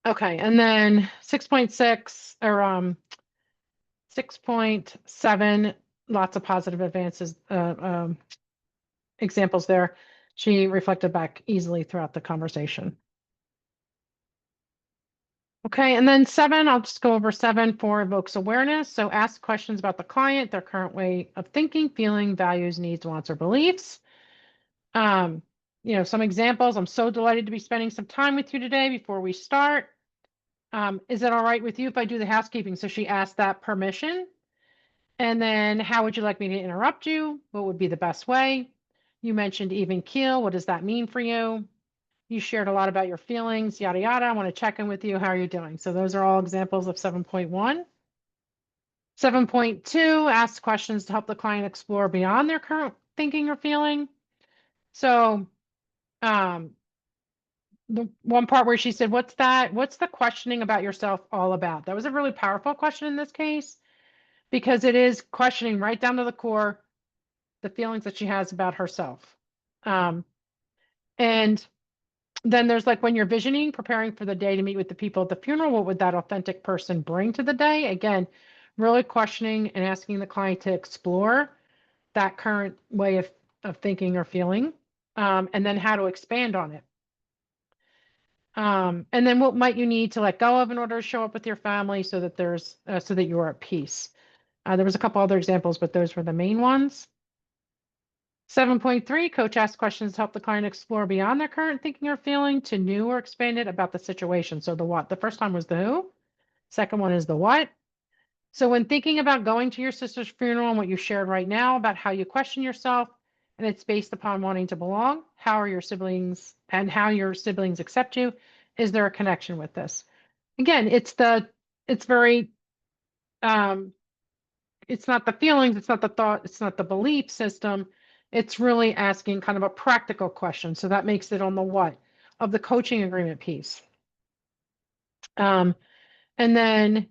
Okay, and then 6.6 or 6.7, lots of positive advances, examples there. She reflected back easily throughout the conversation. Okay, and then 7, I'll just go over 7 for evokes awareness. So ask questions about the client, their current way of thinking, feeling, values, needs, wants, or beliefs. Some examples. I'm so delighted to be spending some time with you today before we start. Is it all right with you if I do the housekeeping? So she asked that permission. And then how would you like me to interrupt you? What would be the best way? You mentioned even keel. What does that mean for you? You shared a lot about your feelings, yada, yada. I want to check in with you. How are you doing? So those are all examples of 7.1. 7.2, ask questions to help the client explore beyond their current thinking or feeling. So the one part where she said, what's the questioning about yourself all about? That was a really powerful question in this case, because it is questioning right down to the core, the feelings that she has about herself. And then there's like when you're visioning, preparing for the day to meet with the people at the funeral, what would that authentic person bring to the day? Again, really questioning and asking the client to explore that current way of thinking or feeling, and then how to expand on it. And then what might you need to let go of in order to show up with your family so that so that you're at peace. There was a couple other examples, but those were the main ones. 7.3, coach asks questions to help the client explore beyond their current thinking or feeling to new or expanded about the situation. So the what? The first time was the who. Second one is the what. So when thinking about going to your sister's funeral and what you shared right now about how you question yourself, and it's based upon wanting to belong, how are your siblings and how your siblings accept you? Is there a connection with this? Again, it's very, it's not the feelings, it's not the thought, it's not the belief system. It's really asking kind of a practical question. So that makes it on the what of the coaching agreement piece. And then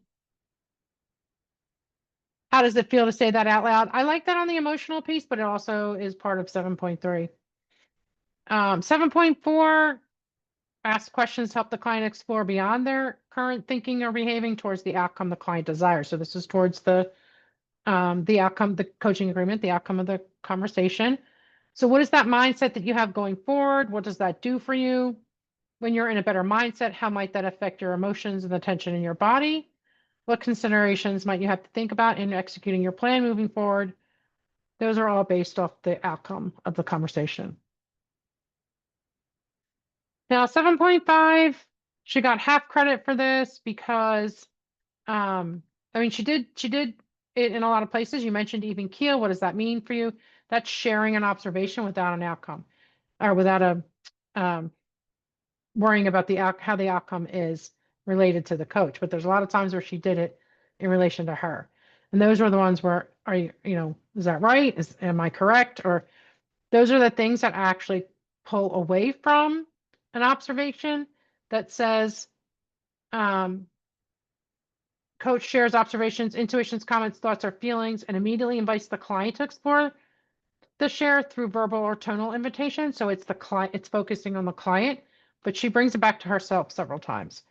how does it feel to say that out loud? I like that on the emotional piece, but it also is part of 7.3. 7.4, ask questions to help the client explore beyond their current thinking or behaving towards the outcome the client desires. So this is towards the outcome, the coaching agreement, the outcome of the conversation. So what is that mindset that you have going forward? What does that do for you? When you're in a better mindset, how might that affect your emotions and the tension in your body? What considerations might you have to think about in executing your plan moving forward? Those are all based off the outcome of the conversation. Now, 7.5, she got half credit for this because, she did it in a lot of places. You mentioned even keel. What does that mean for you? That's sharing an observation without an outcome, or without a worrying about how the outcome is related to the coach. But there's a lot of times where she did it in relation to her. And those are the ones where, is that right? Am I correct? Or those are the things that actually pull away from an observation that says, coach shares observations, intuitions, comments, thoughts, or feelings, and immediately invites the client to explore the share through verbal or tonal invitation. So it's the client, it's focusing on the client, but she brings it back to herself several times.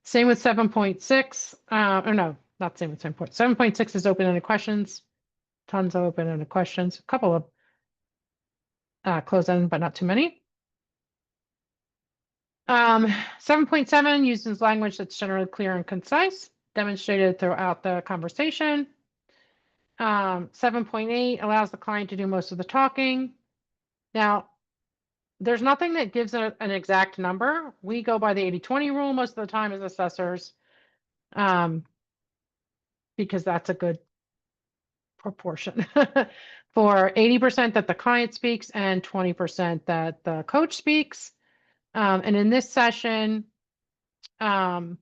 Same with 7.6. Or no, not same with 7.6. 7.6 is open-ended questions. Tons of open-ended questions. A couple of closed-ended, but not too many. 7.7 uses language that's generally clear and concise, demonstrated throughout the conversation. 7.8 allows the client to do most of the talking. Now, there's nothing that gives an exact number. We go by the 80-20 rule most of the time as assessors, because that's a good proportion for 80% that the client speaks and 20% that the coach speaks. And in this session, it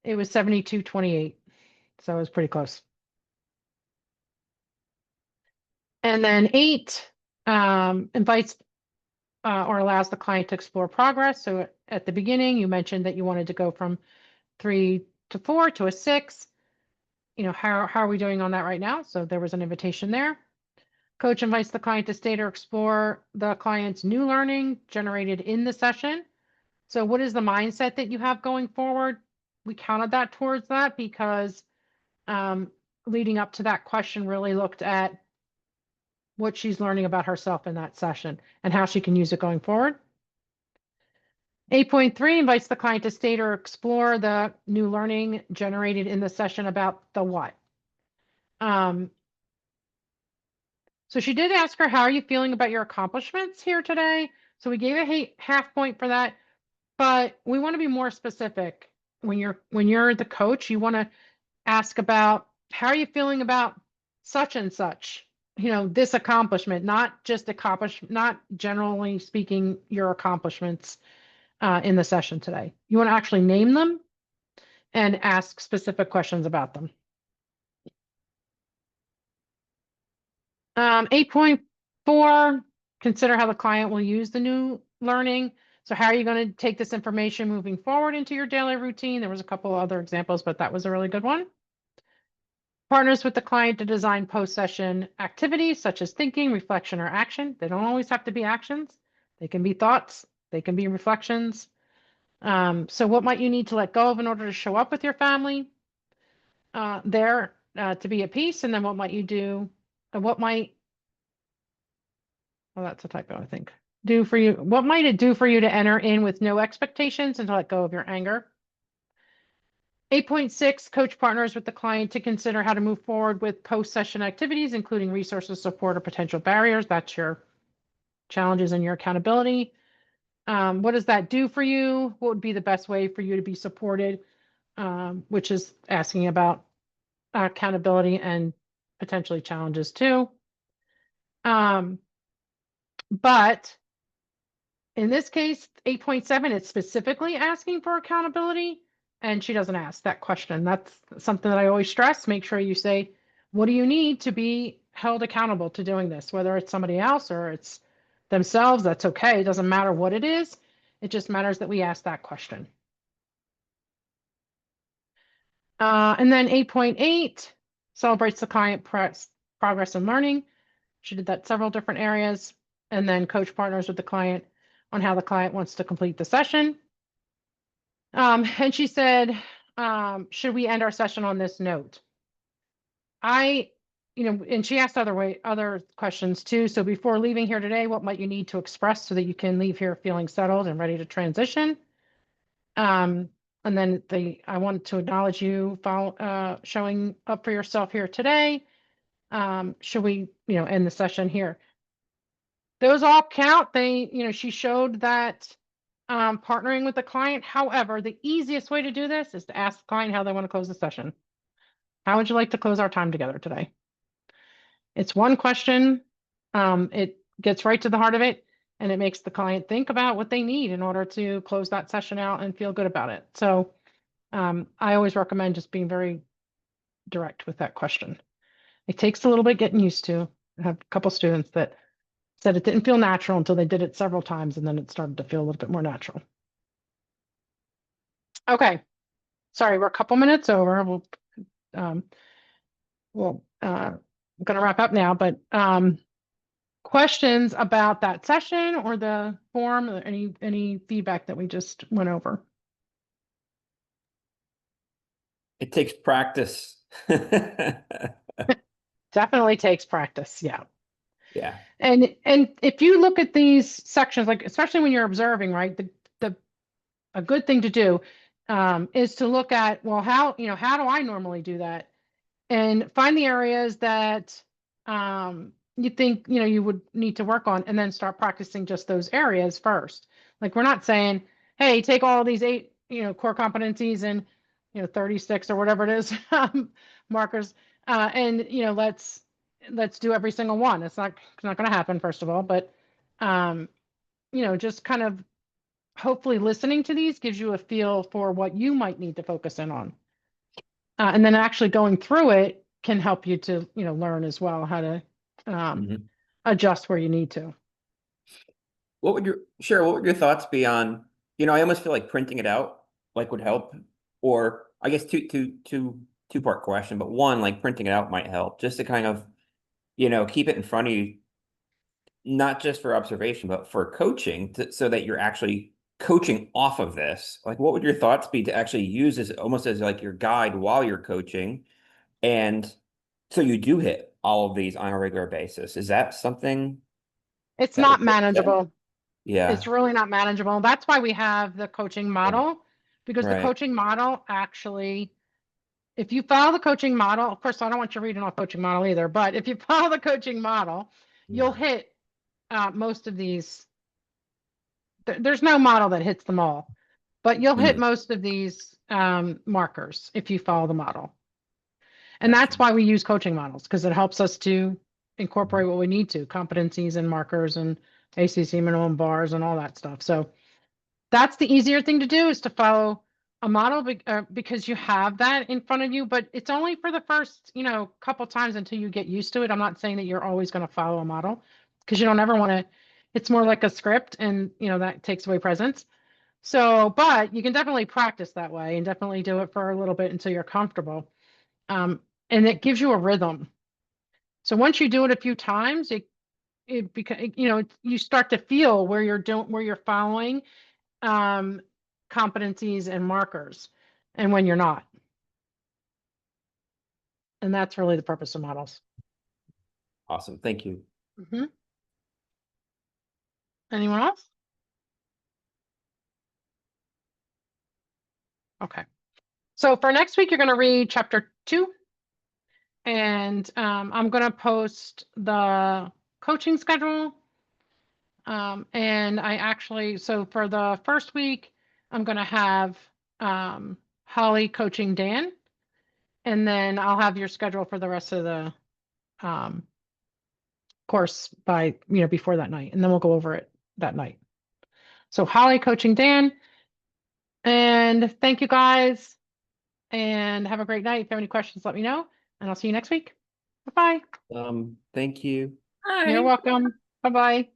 was 72-28. So it was pretty close. And then 8 invites or allows the client to explore progress. So at the beginning, you mentioned that you wanted to go from 3 to 4 to a 6. How are we doing on that right now? So there was an invitation there. Coach invites the client to state or explore the client's new learning generated in the session. So what is the mindset that you have going forward? We counted that towards that because leading up to that question really looked at what she's learning about herself in that session and how she can use it going forward. 8.3 invites the client to state or explore the new learning generated in the session about the what. So she did ask her, how are you feeling about your accomplishments here today? So we gave a half point for that, but we want to be more specific. When you're the coach, you want to ask about, how are you feeling about such and such? You know, this accomplishment, not just not generally speaking your accomplishments in the session today. You want to actually name them and ask specific questions about them. 8.4, consider how the client will use the new learning. So how are you going to take this information moving forward into your daily routine? There was a couple other examples, but that was a really good one. Partners with the client to design post-session activities such as thinking, reflection, or action. They don't always have to be actions. They can be thoughts. They can be reflections. So what might you need to let go of in order to show up with your family there to be at peace? And then what might you do? What might, well, that's a typo, I think. Do for you. What might it do for you to enter in with no expectations and to let go of your anger? 8.6, coach partners with the client to consider how to move forward with post-session activities, including resources, support, or potential barriers. That's your challenges and your accountability. What does that do for you? What would be the best way for you to be supported? Which is asking about accountability and potentially challenges too. But in this case, 8.7, it's specifically asking for accountability, and she doesn't ask that question. That's something that I always stress. Make sure you say, what do you need to be held accountable to doing this? Whether it's somebody else or it's themselves, that's okay. It doesn't matter what it is. It just matters that we ask that question. And then 8.8 celebrates the client progress and learning. She did that several different areas. And then coach partners with the client on how the client wants to complete the session. And she said, should we end our session on this note? And she asked other questions too. So before leaving here today, what might you need to express so that you can leave here feeling settled and ready to transition? And then I want to acknowledge you showing up for yourself here today. Should we, end the session here? Those all count. She showed that partnering with the client. However, the easiest way to do this is to ask the client how they want to close the session. How would you like to close our time together today? It's one question. It gets right to the heart of it, and it makes the client think about what they need in order to close that session out and feel good about it. So I always recommend just being very direct with that question. It takes a little bit getting used to. I have a couple students that said it didn't feel natural until they did it several times, and then it started to feel a little bit more natural. Okay, sorry, we're a couple minutes over. I'm gonna wrap up now, but questions about that session or the form, or any feedback that we just went over? It takes practice. Definitely takes practice, yeah. Yeah. And if you look at these sections, like especially when you're observing, right, a good thing to do is to look at, well, how do I normally do that? And find the areas that you think, you would need to work on, and then start practicing just those areas first. Like, we're not saying, hey, take all these 8, core competencies and, 36 or whatever it is, markers, and, let's do every single one. It's not going to happen, first of all, but, just kind of hopefully listening to these gives you a feel for what you might need to focus in on. And then actually going through it can help you to, learn as well how to adjust where you need to. What would your thoughts be on, I almost feel like printing it out would help, or I guess two-part question, but one, like printing it out might help just to kind of, keep it in front of you, not just for observation, but for coaching, so that you're actually coaching off of this. Like, what would your thoughts be to actually use this almost as like your guide while you're coaching? And so you do hit all of these on a regular basis. Is that something? It's not manageable. Yeah, It's really not manageable. That's why we have the coaching model, because the Right. coaching model actually, if you follow the coaching model, of course, I don't want you reading off coaching model either, but if you follow the coaching model, you'll hit most of these. There's no model that hits them all, but you'll hit Mhm. most of these markers if you follow the model. And that's Gotcha. why we use coaching models, because it helps us to incorporate what we need to, competencies and markers and ACC minimum bars and all that stuff. So that's the easier thing to do, is to follow a model because you have that in front of you, but it's only for the first, couple times until you get used to it. I'm not saying that you're always going to follow a model, because you don't ever want to, it's more like a script, and that takes away presence. So, but you can definitely practice that way and definitely do it for a little bit until you're comfortable. And it gives you a rhythm. So once you do it a few times, it becomes, you start to feel where you're following competencies and markers, and when you're not. And that's really the purpose of models. Awesome. Thank you. Anyone else? Okay. So for next week, you're going to read chapter 2. And I'm going to post the coaching schedule. And so for the first week, I'm going to have Holly coaching Dan. And then I'll have your schedule for the rest of the course by, before that night. And then we'll go over it that night. So Holly coaching Dan. And thank you guys. And have a great night. If you have any questions, let me know. And I'll see you next week. Bye-bye. Thank you. Hi. You're welcome. Bye-bye.